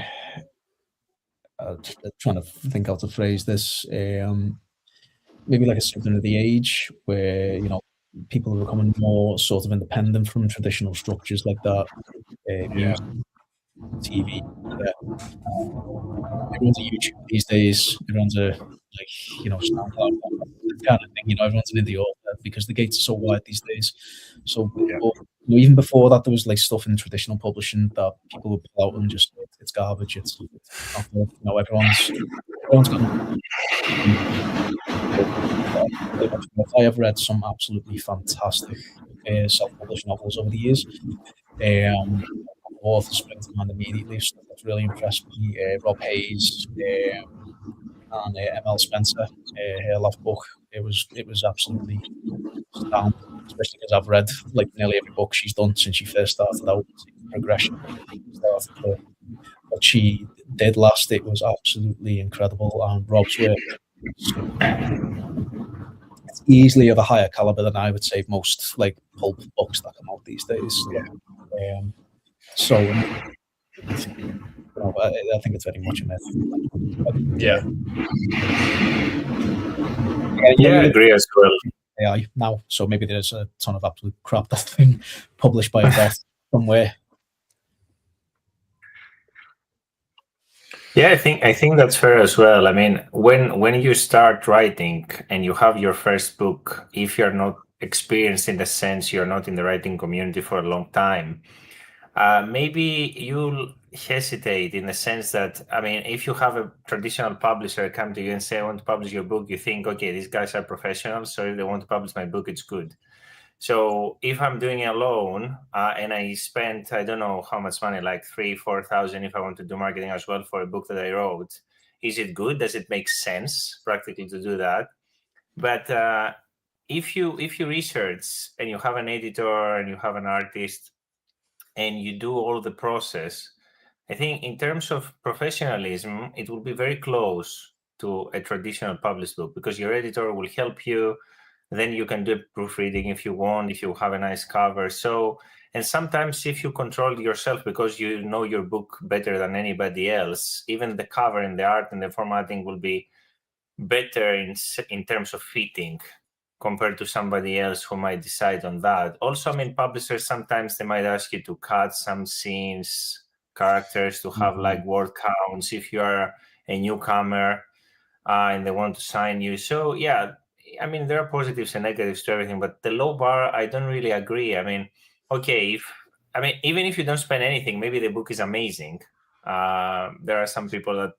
Trying to think how to phrase this. Maybe like a symptom of the age where people are becoming more sort of independent from traditional structures like that. Music, TV, everyone's a YouTube these days. Everyone's a SoundCloud, that kind of thing. Everyone's an indie author because the gates are so wide these days. So even before that, there was like stuff in traditional publishing that people would pull out and just it's garbage. It's not good. Everyone's got. I have read some absolutely fantastic self-published novels over the years. Authors spring to mind immediately. Stuff that's really impressed me. Rob Hayes and ML Spencer. Her last book. It was absolutely astounding, especially because I've read like nearly every book she's done since she first started out. Progression. What she did last, it was absolutely incredible. And Rob's work, it's easily of a higher caliber than I would say most like pulp books that come out these days. So I think it's very much a myth. I agree as well. AI now, so maybe there's a ton of absolute crap that's been published by a bot somewhere. Yeah, I think that's fair as well. I mean, when you start writing and you have your first book, if you're not experienced in the sense you're not in the writing community for a long time, maybe you'll hesitate in the sense that, I mean, if you have a traditional publisher come to you and say, I want to publish your book, you think, okay, these guys are professionals, so if they want to publish my book, it's good. So if I'm doing it alone and I spent, I don't know how much money, like 3,000-4,000, if I want to do marketing as well for a book that I wrote, is it good? Does it make sense practically to do that? But if you research and you have an editor and you have an artist and you do all the process, I think in terms of professionalism, it will be very close to a traditional published book because your editor will help you. Then you can do proofreading if you want, if you have a nice cover. So, and sometimes if you control yourself because you know your book better than anybody else, even the cover and the art and the formatting will be better in terms of fitting compared to somebody else who might decide on that. Also, I mean, publishers, sometimes they might ask you to cut some scenes, characters to have like word counts if you are a newcomer and they want to sign you. So, yeah, I mean, there are positives and negatives to everything, but the low bar, I don't really agree. I mean, okay, even if you don't spend anything, maybe the book is amazing. There are some people that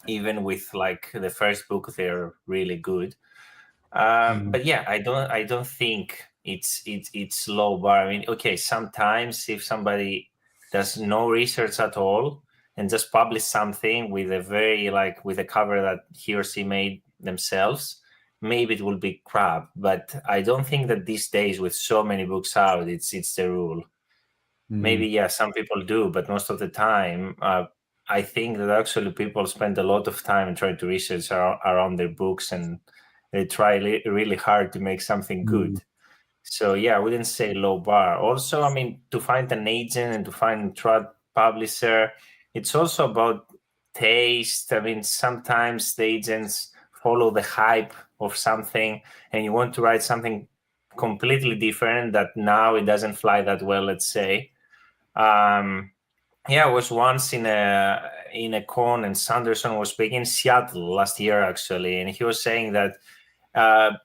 even with like the first book, they're really good. But yeah, I don't think it's low bar. I mean, okay, sometimes if somebody does no research at all and just publish something with a cover that he or she made themselves, maybe it will be crap. But I don't think that these days with so many books out, it's the rule. Maybe, yeah, some people do, but most of the time, I think that actually people spend a lot of time trying to research around their books and they try really hard to make something good. So, yeah, I wouldn't say low bar. Also, I mean, to find an agent and to find a trad publisher, it's also about taste. I mean, sometimes the agents follow the hype of something and you want to write something completely different that now it doesn't fly that well, let's say. Yeah, I was once in a con and Sanderson was speaking in Seattle last year, actually, and he was saying that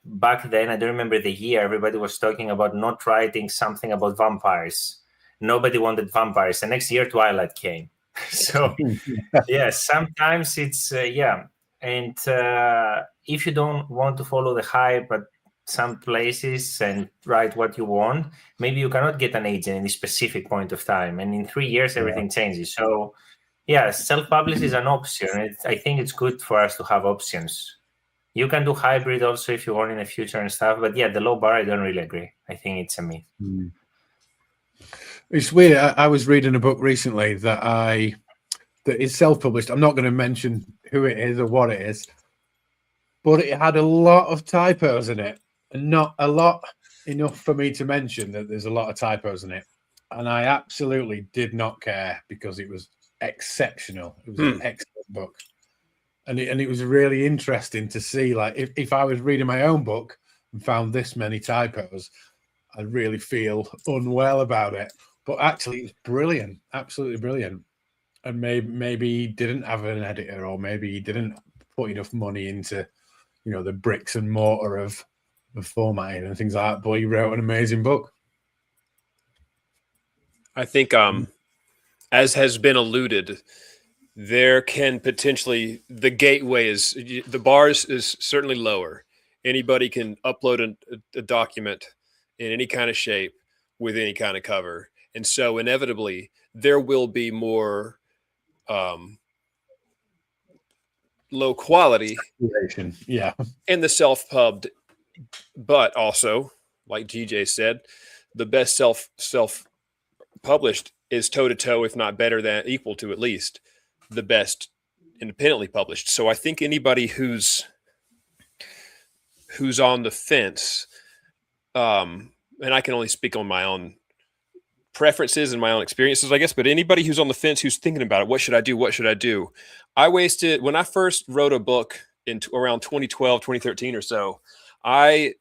back then, I don't remember the year, everybody was talking about not writing something about vampires. Nobody wanted vampires. The next year, Twilight came. So, yeah, sometimes it's, yeah. And if you don't want to follow the hype at some places and write what you want, maybe you cannot get an agent in a specific point of time. And in 3 years, everything changes. So, yeah, self-publish is an option. I think it's good for us to have options. You can do hybrid also if you want in the future and stuff. But yeah, the low bar, I don't really agree. I think it's a myth. It's weird. I was reading a book recently that is self-published. I'm not going to mention who it is or what it is, but it had a lot of typos in it, and not a lot enough for me to mention that there's a lot of typos in it. And I absolutely did not care because it was exceptional. It was an excellent book. And it was really interesting to see, like, if I was reading my own book and found this many typos, I'd really feel unwell about it. But actually, it was brilliant, absolutely brilliant. And maybe he didn't have an editor, or maybe he didn't put enough money into, the bricks and mortar of formatting and things like that. But he wrote an amazing book. I think, as has been alluded, there can potentially, the bar is certainly lower. Anybody can upload a document in any kind of shape with any kind of cover. And so inevitably there will be more low quality in the self-pubbed, but also, like GJ said, the best self-published is toe-to-toe, if not better than, equal to at least the best independently published. So I think anybody who's on the fence, and I can only speak on my own preferences and my own experiences, I guess, but anybody who's on the fence, who's thinking about it, what should I do? What should I do? When I first wrote a book in around 2012, 2013 or so, I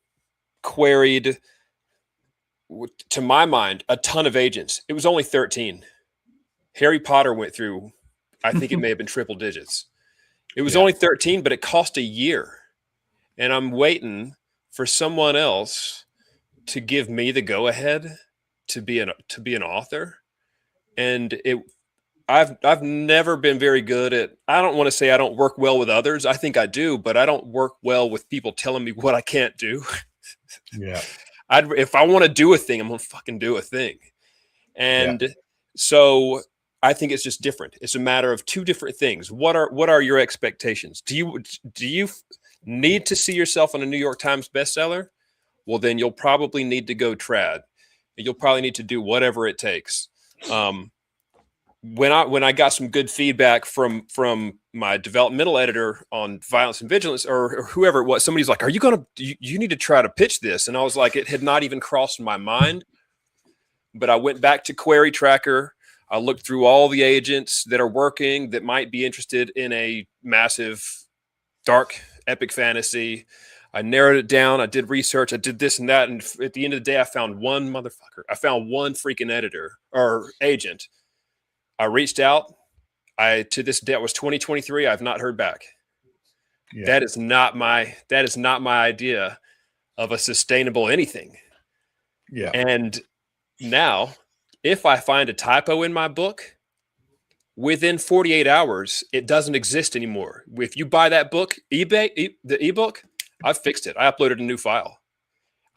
queried, to my mind, a ton of agents. It was only 13. Harry Potter went through, I think it may have been triple digits. It was only 13, but it cost a year. And I'm waiting for someone else to give me the go ahead to be an author. And I've never been very good at, I don't want to say I don't work well with others. I think I do, but I don't work well with people telling me what I can't do. Yeah. If I want to do a thing, I'm going to fucking do a thing. And so I think it's just different. It's a matter of two different things. What are your expectations? Do you need to see yourself on a New York Times bestseller? Well, then you'll probably need to go trad. You'll probably need to do whatever it takes. When I got some good feedback from my developmental editor on Violence and Vigilance, or whoever it was, somebody's like, you need to try to pitch this. And I was like, it had not even crossed my mind, but I went back to Query Tracker. I looked through all the agents that are working that might be interested in a massive, dark, epic fantasy. I narrowed it down. I did research. I did this and that. And at the end of the day, I found one motherfucker. I found one freaking editor or agent. I reached out. To this day, it was 2023. I've not heard back. Yeah. That is not my idea of a sustainable anything. Yeah. And now, if I find a typo in my book, within 48 hours, it doesn't exist anymore. If you buy that book, the ebook, I've fixed it. I uploaded a new file.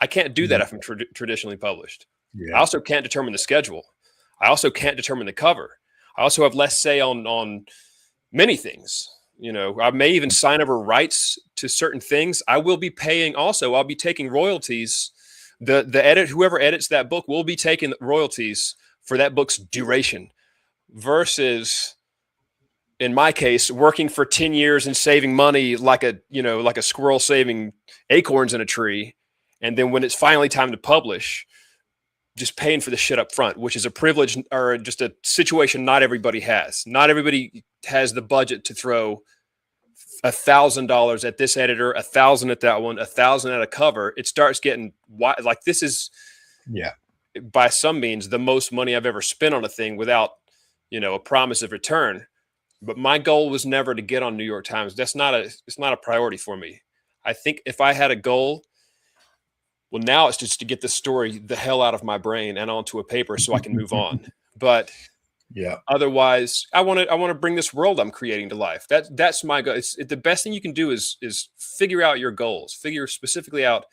I can't do that if I'm traditionally published. Yeah. I also can't determine the schedule. I also can't determine the cover. I also have less say on many things. You know, I may even sign over rights to certain things. I will be paying also. I'll be taking royalties. Whoever edits that book will be taking royalties for that book's duration, versus, in my case, working for 10 years and saving money like a squirrel saving acorns in a tree. And then when it's finally time to publish, just paying for the shit up front, which is a privilege or just a situation not everybody has. Not everybody has the budget to throw $1,000 at this editor, $1,000 at that one, $1,000 at a cover. It starts getting like, this is, by some means, the most money I've ever spent on a thing without, a promise of return. But my goal was never to get on New York Times. It's not a priority for me. I think if I had a goal, well, now it's just to get this story the hell out of my brain and onto a paper so I can move on. But otherwise, I want to bring this world I'm creating to life. That's my goal. The best thing you can do is figure out your goals. Figure specifically out.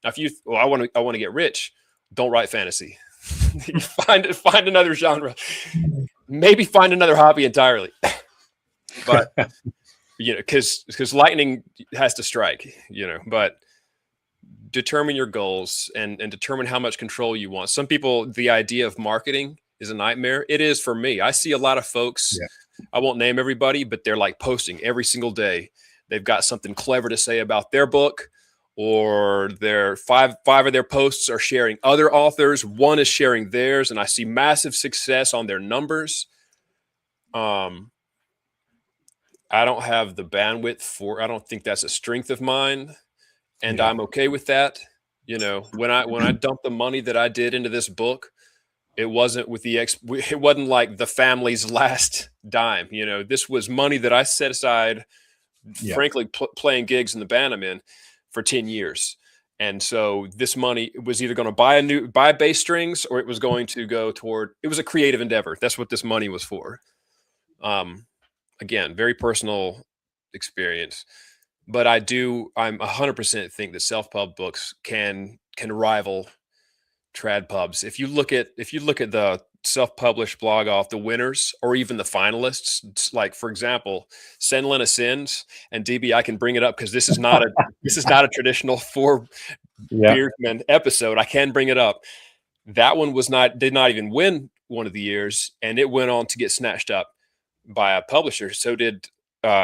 Now, if I want to get rich, don't write fantasy. find another genre. Maybe find another hobby entirely. But because lightning has to strike. But determine your goals and determine how much control you want. Some people, the idea of marketing is a nightmare. It is for me. I see a lot of folks, I won't name everybody, but they're like posting every single day. They've got something clever to say about their book, or their five of their posts are sharing other authors. One is sharing theirs, and I see massive success on their numbers. I don't have the bandwidth I don't think that's a strength of mine. And I'm okay with that. When I dumped the money that I did into this book, it wasn't it wasn't like the family's last dime. This was money that I set aside, frankly, playing gigs in the band I'm in for 10 years. And so this money was either going to buy bass strings, or it was going to go it was a creative endeavor. That's what this money was for. Again, very personal experience. But I'm 100% think that self-pub books can rival trad pubs. If you look at the self-published blog off the winners or even the finalists, like, for example, Senlina Sins and DB, I can bring it up because this is not a traditional four beersman episode. I can bring it up. That one did not even win one of the years, and it went on to get snatched up by a publisher. So did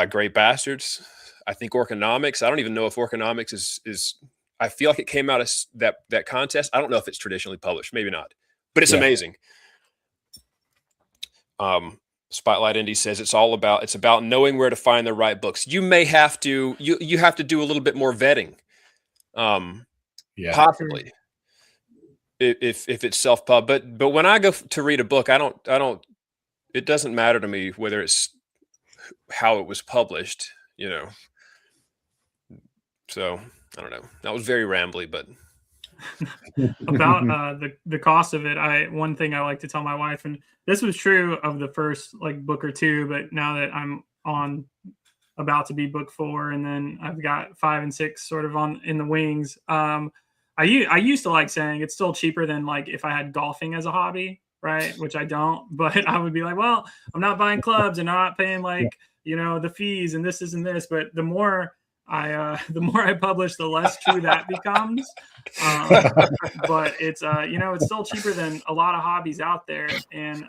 Great Bastards. I think Orconomics. I don't even know if Orconomics is. I feel like it came out of that contest. I don't know if it's traditionally published. Maybe not, but it's amazing. Spotlight Indie says it's about knowing where to find the right books. You may have to you have to do a little bit more vetting. Yeah. possibly if it's self-pub. But when I go to read a book, I don't. It doesn't matter to me whether it's how it was published. So I don't know. That was very rambly, but About the cost of it, one thing I like to tell my wife, and this was true of the first like book or two, but now that I'm on about to be book 4, and then I've got 5 and 6 sort of in the wings. I used to like saying it's still cheaper than like if I had golfing as a hobby, right? Which I don't, but I would be like, well, I'm not buying clubs and not paying like the fees and this isn't this, but the more I publish, the less true that becomes. But it's it's still cheaper than a lot of hobbies out there, and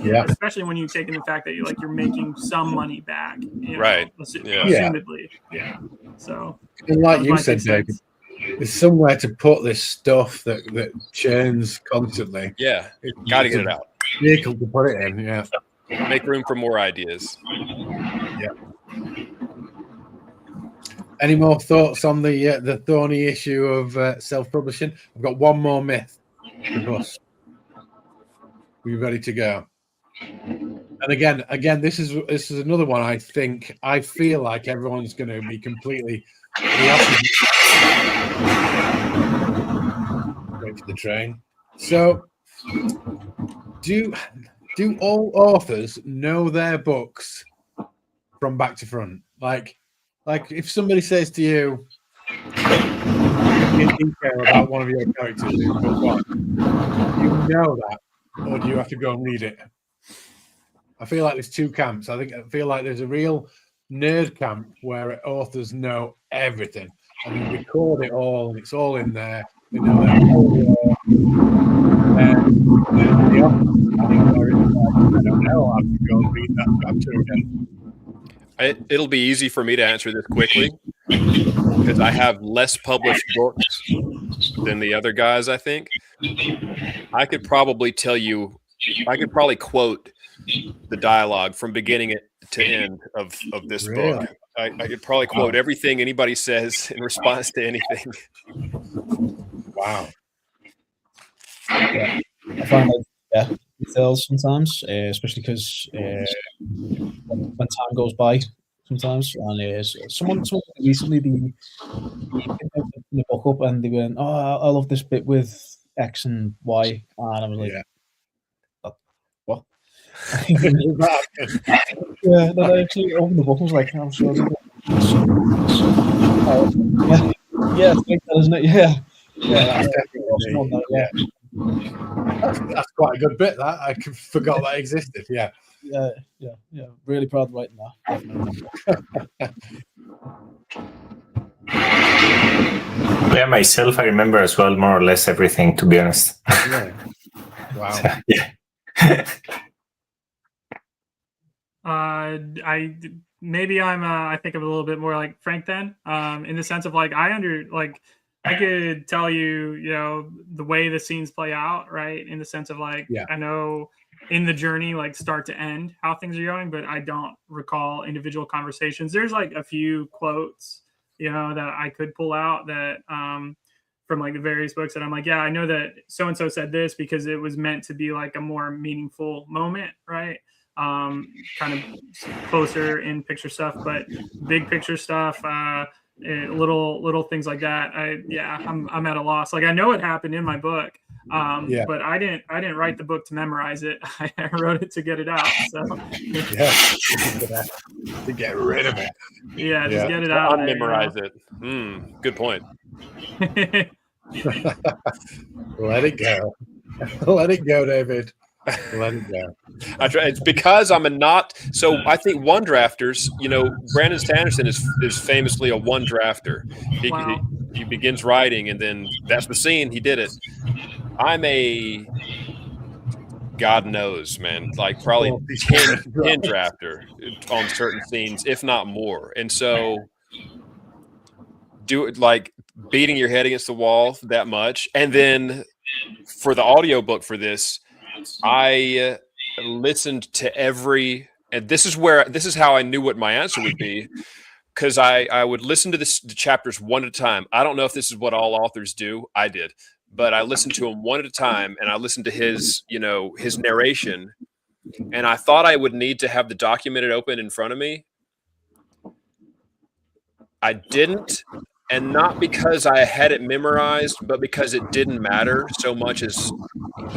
especially when you take in the fact that you're making some money back, right? Assumedly, So, and like you said, David, there's somewhere to put this stuff that churns constantly. Yeah, got to get it out. Vehicle to put it in. Yeah, make room for more ideas. Yeah. Any more thoughts on the thorny issue of self-publishing? I've got one more myth to bust. Are you ready to go? And again, this is another one. I feel like everyone's going to be completely wait for the train. So, do all authors know their books from back to front? Like if somebody says to you in detail about one of your characters in book 1, you know that, or do you have to go and read it? I feel like there's two camps. I feel like there's a real nerd camp where authors know everything and they record it all, and it's all in there. They know their whole lore. And the authors, I don't know. I have to go and read that chapter again. It'll be easy for me to answer this quickly because I have less published books than the other guys, I think. I could probably quote the dialogue from beginning to end of this book. I could probably quote everything anybody says in response to anything. Wow. Yeah. I find details sometimes, especially because when time goes by sometimes, and someone recently they picked the book up and they went, "Oh, I love this bit with X and Y," and I was like, "What?" Yeah, then I actually opened the book and was like, "I'm sure." Yeah, I think that, isn't it? Yeah. That's quite a good bit. That I forgot that existed. Yeah. Really proud of writing that. Yeah, myself, I remember as well, more or less everything, to be honest. Yeah. Wow. So, yeah. I think I'm a little bit more like Frank then, in the sense of I could tell you, the way the scenes play out, right? In the sense of I know in the journey, like start to end, how things are going, but I don't recall individual conversations. There's like a few quotes, that I could pull out that from like the various books that I'm like, I know that so-and-so said this because it was meant to be like a more meaningful moment, right? Kind of closer in picture stuff, but big picture stuff, little things like that. I'm at a loss. Like I know it happened in my book, but I didn't write the book to memorize it. I wrote it to get it out. So to get rid of it. Just get it out. Unmemorize it. Good point. Let it go. Let it go, David. Let it go. It's because I'm so I think one drafters, Brandon Sanderson is famously a one drafter. He begins writing and then that's the scene, he did it. I'm a God knows, man, like probably 10 drafter on certain scenes, if not more. And so do it like beating your head against the wall that much. And then for the audiobook for this, I listened to and this is how I knew what my answer would be. because I would listen to the chapters one at a time. I don't know if this is what all authors do. I did, but I listened to them one at a time, and I listened to his narration, and I thought I would need to have the documented open in front of me. I didn't, and not because I had it memorized, but because it didn't matter so much as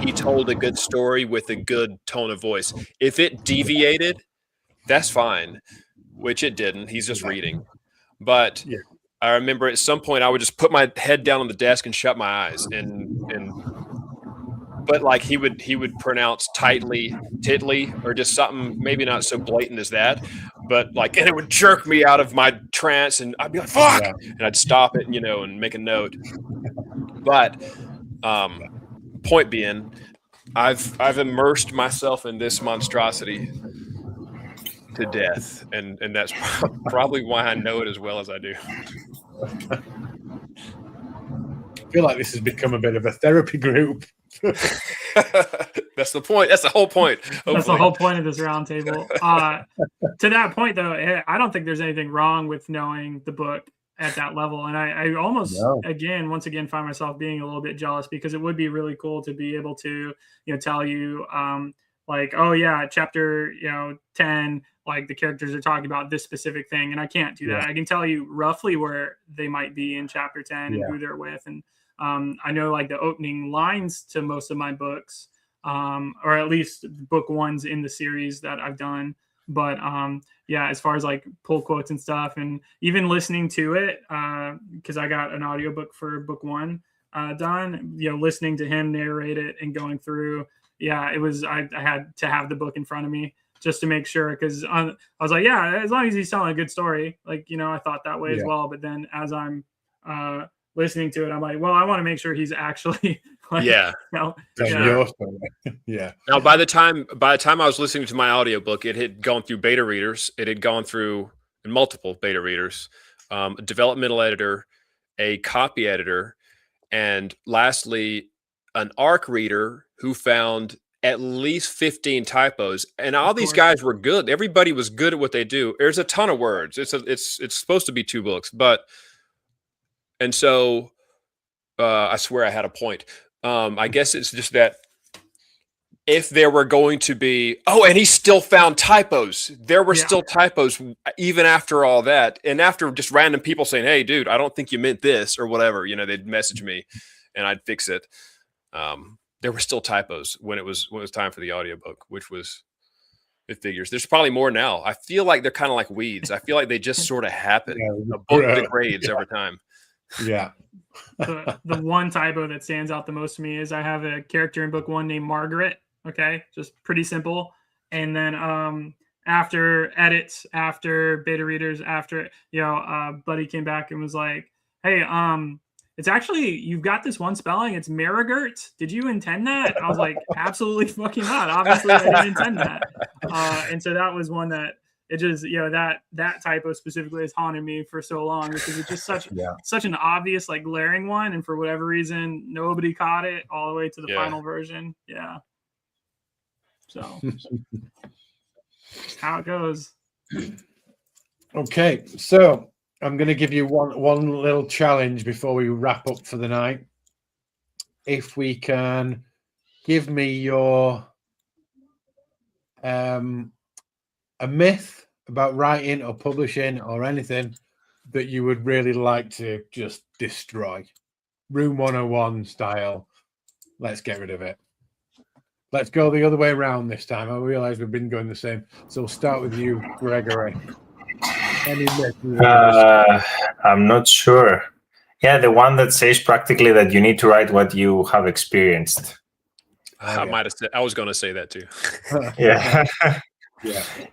he told a good story with a good tone of voice. If it deviated, that's fine, which it didn't. He's just reading. But Yeah. I remember at some point I would just put my head down on the desk and shut my eyes, but like he would pronounce tightly, titly, or just something maybe not so blatant as that, but like, and it would jerk me out of my trance, and I'd be like, "Fuck!" Yeah. and I'd stop it, and make a note. But point being, I've immersed myself in this monstrosity to death, and that's probably why I know it as well as I do. I feel like this has become a bit of a therapy group. That's the point. That's the whole point. Hopefully. That's the whole point of this roundtable. To that point, though, I don't think there's anything wrong with knowing the book at that level. And I almost, once again, find myself being a little bit jealous, because it would be really cool to be able to, tell you, like, oh yeah, chapter, 10, like the characters are talking about this specific thing. And I can't do that. I can tell you roughly where they might be in chapter 10 and who they're with. And I know like the opening lines to most of my books, or at least book ones in the series that I've done. But as far as like pull quotes and stuff, and even listening to it, because I got an audiobook for book one done, listening to him narrate it and going through, it was, I had to have the book in front of me just to make sure, because I was like, as long as he's telling a good story, like, I thought that way as well. But then as I'm listening to it, I'm like, well, I want to make sure he's actually like, your story. Now, by the time I was listening to my audiobook, it had gone through beta readers. It had gone through multiple beta readers, a developmental editor, a copy editor, and lastly, an ARC reader who found at least 15 typos. And all these guys were good. Everybody was good at what they do. There's a ton of words. It's supposed to be 2 books, and so I swear I had a point. I guess it's just that if there were going to be, and he still found typos. There were still typos even after all that. And after just random people saying, "Hey, dude, I don't think you meant this," or whatever, they'd message me and I'd fix it. There were still typos when it was time for the audiobook, which was, it figures. There's probably more now. I feel like they're kind of like weeds. I feel like they just sort of happen. A book degrades over time. Yeah. The one typo that stands out the most to me is I have a character in book one named Margaret. Okay, just pretty simple. And then after edits, after beta readers, after Buddy came back and was like, "Hey, it's actually, you've got this one spelling. It's Marigert. Did you intend that?" I was like, "Absolutely fucking not. Obviously, I didn't intend that." And so that was one that it just, that typo specifically has haunted me for so long, because it's just such an obvious, like, glaring one. And for whatever reason, nobody caught it all the way to the final version. Yeah. So how it goes. Okay. So I'm going to give you one little challenge before we wrap up for the night. If we can give me your a myth about writing or publishing or anything that you would really like to just destroy. Room 101 style. Let's get rid of it. Let's go the other way around this time. I realize we've been going the same. So we'll start with you, Gregory. I'm not sure. Yeah, the one that says practically that you need to write what you have experienced. I might have said, I was going to say that too. Yeah.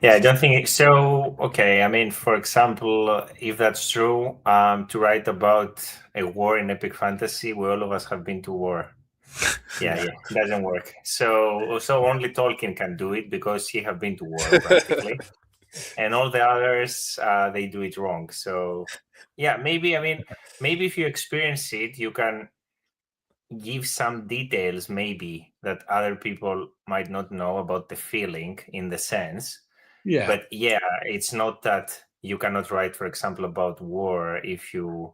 I don't think so. Okay, I mean, for example, if that's true, to write about a war in epic fantasy, all of us have been to war. It doesn't work. So only Tolkien can do it, because he have been to war practically. And all the others, they do it wrong. So maybe if you experience it, you can give some details maybe that other people might not know about the feeling in the sense. But it's not that you cannot write, for example, about war if you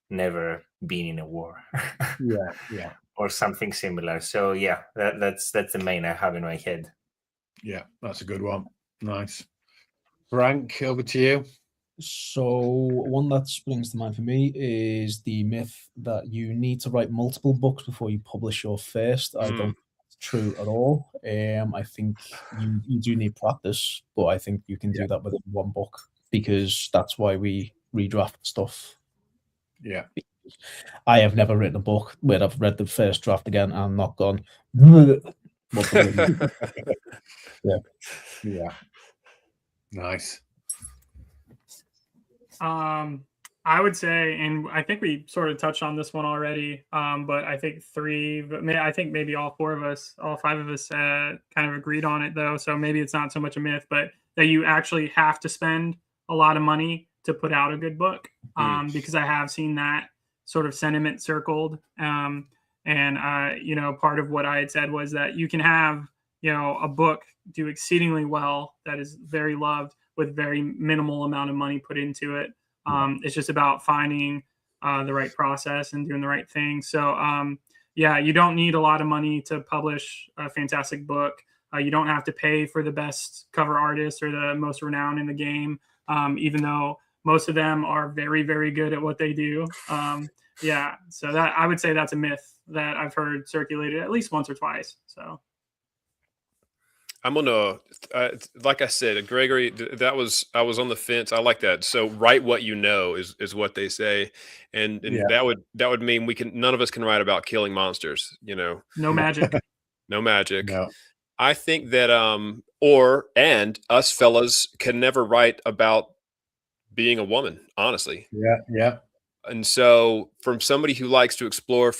never been in a war. Yeah. Or something similar. So yeah, that's the main I have in my head. Yeah, that's a good one. Nice. Frank, over to you. So one that springs to mind for me is the myth that you need to write multiple books before you publish your first. I don't think that's true at all. I think you do need practice, but I think you can do that within one book, because that's why we redraft stuff. Yeah. I have never written a book where I've read the first draft again and not gone. What the yeah. Yeah. Nice. I would say, and I think we sort of touched on this one already, but I think I think maybe all five of us kind of agreed on it, though. So maybe it's not so much a myth, but that you actually have to spend a lot of money to put out a good book, because I have seen that sort of sentiment circled. And, part of what I had said was that you can have, a book do exceedingly well that is very loved with very minimal amount of money put into it. It's just about finding the right process and doing the right thing. So, you don't need a lot of money to publish a fantastic book. You don't have to pay for the best cover artist or the most renowned in the game, even though most of them are very, very good at what they do. So that I would say that's a myth that I've heard circulated at least once or twice. So. I'm gonna, like I said, Gregory. I was on the fence. I like that. So write what you know is what they say, and that would mean none of us can write about killing monsters. No magic, no magic. No. I think that and us fellas can never write about being a woman. Honestly. Yeah. And so, from somebody who likes to explore,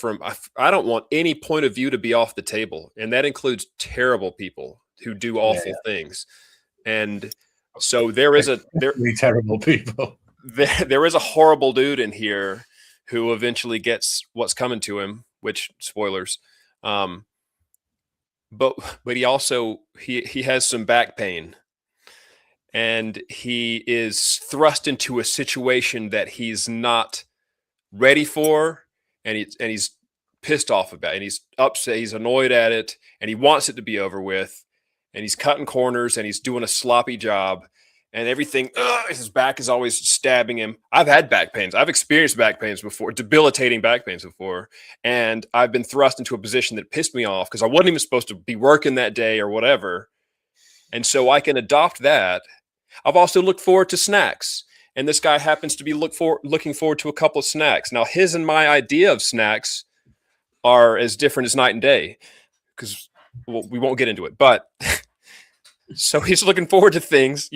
I don't want any point of view to be off the table, and that includes terrible people who do awful things. And so there is terrible people. There is a horrible dude in here who eventually gets what's coming to him, which spoilers. But he also he has some back pain, and he is thrust into a situation that he's not ready for, and he's pissed off about it, and he's upset, he's annoyed at it, and he wants it to be over with, and he's cutting corners, and he's doing a sloppy job, and everything, his back is always stabbing him. I've had back pains. I've experienced back pains before, debilitating back pains before, and I've been thrust into a position that pissed me off because I wasn't even supposed to be working that day or whatever, and so I can adopt that. I've also looked forward to snacks. And this guy happens to be looking forward to a couple of snacks. Now, his and my idea of snacks are as different as night and day, because we won't get into it. But so he's looking forward to things,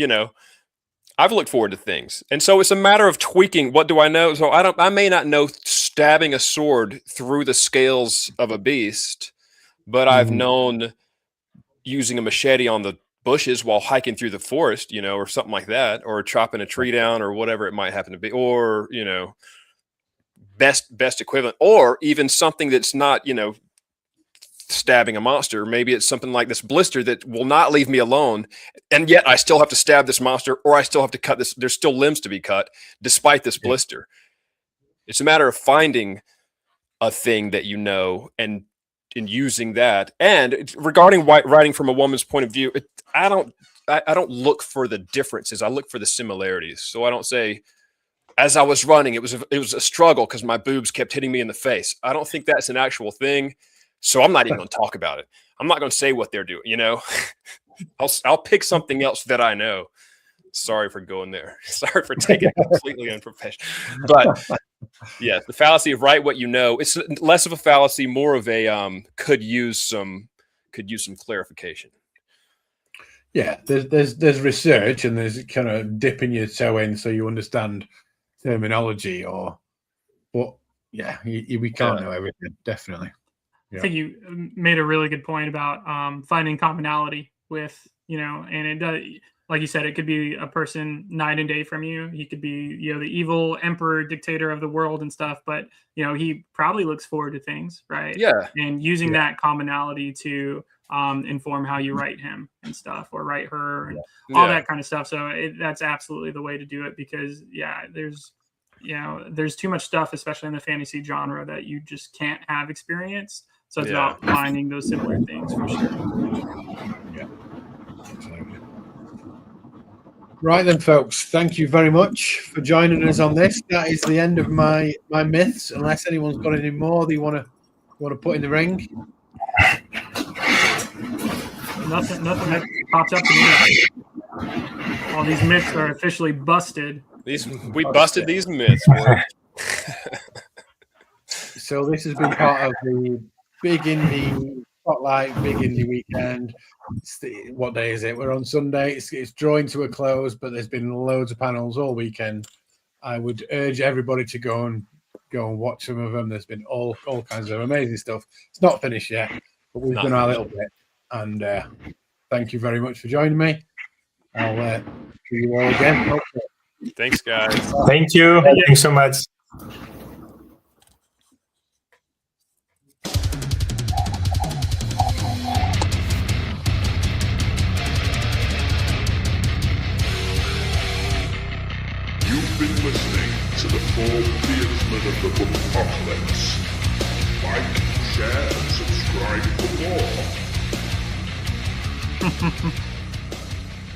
I've looked forward to things. And so it's a matter of tweaking. What do I know? So I may not know stabbing a sword through the scales of a beast, but I've known using a machete on the bushes while hiking through the forest, or something like that, or chopping a tree down, or whatever it might happen to be, or best equivalent, or even something that's not stabbing a monster. Maybe it's something like this blister that will not leave me alone, and yet I still have to stab this monster, or I still have to cut this. There's still limbs to be cut despite this blister. It's a matter of finding a thing that and using that. And regarding writing from a woman's point of view, I don't look for the differences. I look for the similarities. So I don't say, as I was running, it was a struggle because my boobs kept hitting me in the face. I don't think that's an actual thing. So I'm not even going to talk about it. I'm not going to say what they're doing. I'll pick something else that I know. Sorry for going there. Sorry for taking it completely unprofessional. But yeah, the fallacy of write what you know. It's less of a fallacy, more of a could use some clarification. Yeah, there's research, and there's kind of dipping your toe in so you understand terminology, but we can't know everything, definitely. I think you made a really good point about finding commonality with, and it does, like you said, it could be a person night and day from you. He could be, the evil emperor, dictator of the world and stuff, but he probably looks forward to things, right? Yeah. And using that commonality to inform how you write him and stuff, or write her, and all that kind of stuff. So that's absolutely the way to do it, because there's too much stuff, especially in the fantasy genre, that you just can't have experience. So it's about finding those similar things for sure. Yeah. Right then, folks. Thank you very much for joining us on this. That is the end of my myths. Unless anyone's got any more that you want to put in the ring. Nothing that pops up to me. All these myths are officially busted. We busted these myths. Boy. So this has been part of the Big Indie Spotlight, Big Indie Weekend. What day is it? We're on Sunday. It's drawing to a close, but there's been loads of panels all weekend. I would urge everybody to go and watch some of them. There's been all kinds of amazing stuff. It's not finished yet, but we've done our little bit. And thank you very much for joining me. I'll see you all again. Hopefully. Thanks, guys. Thank you. Thanks so much. You've been listening to the Four Beardsmen of the Book Apocalypse. Like, share, and subscribe for more.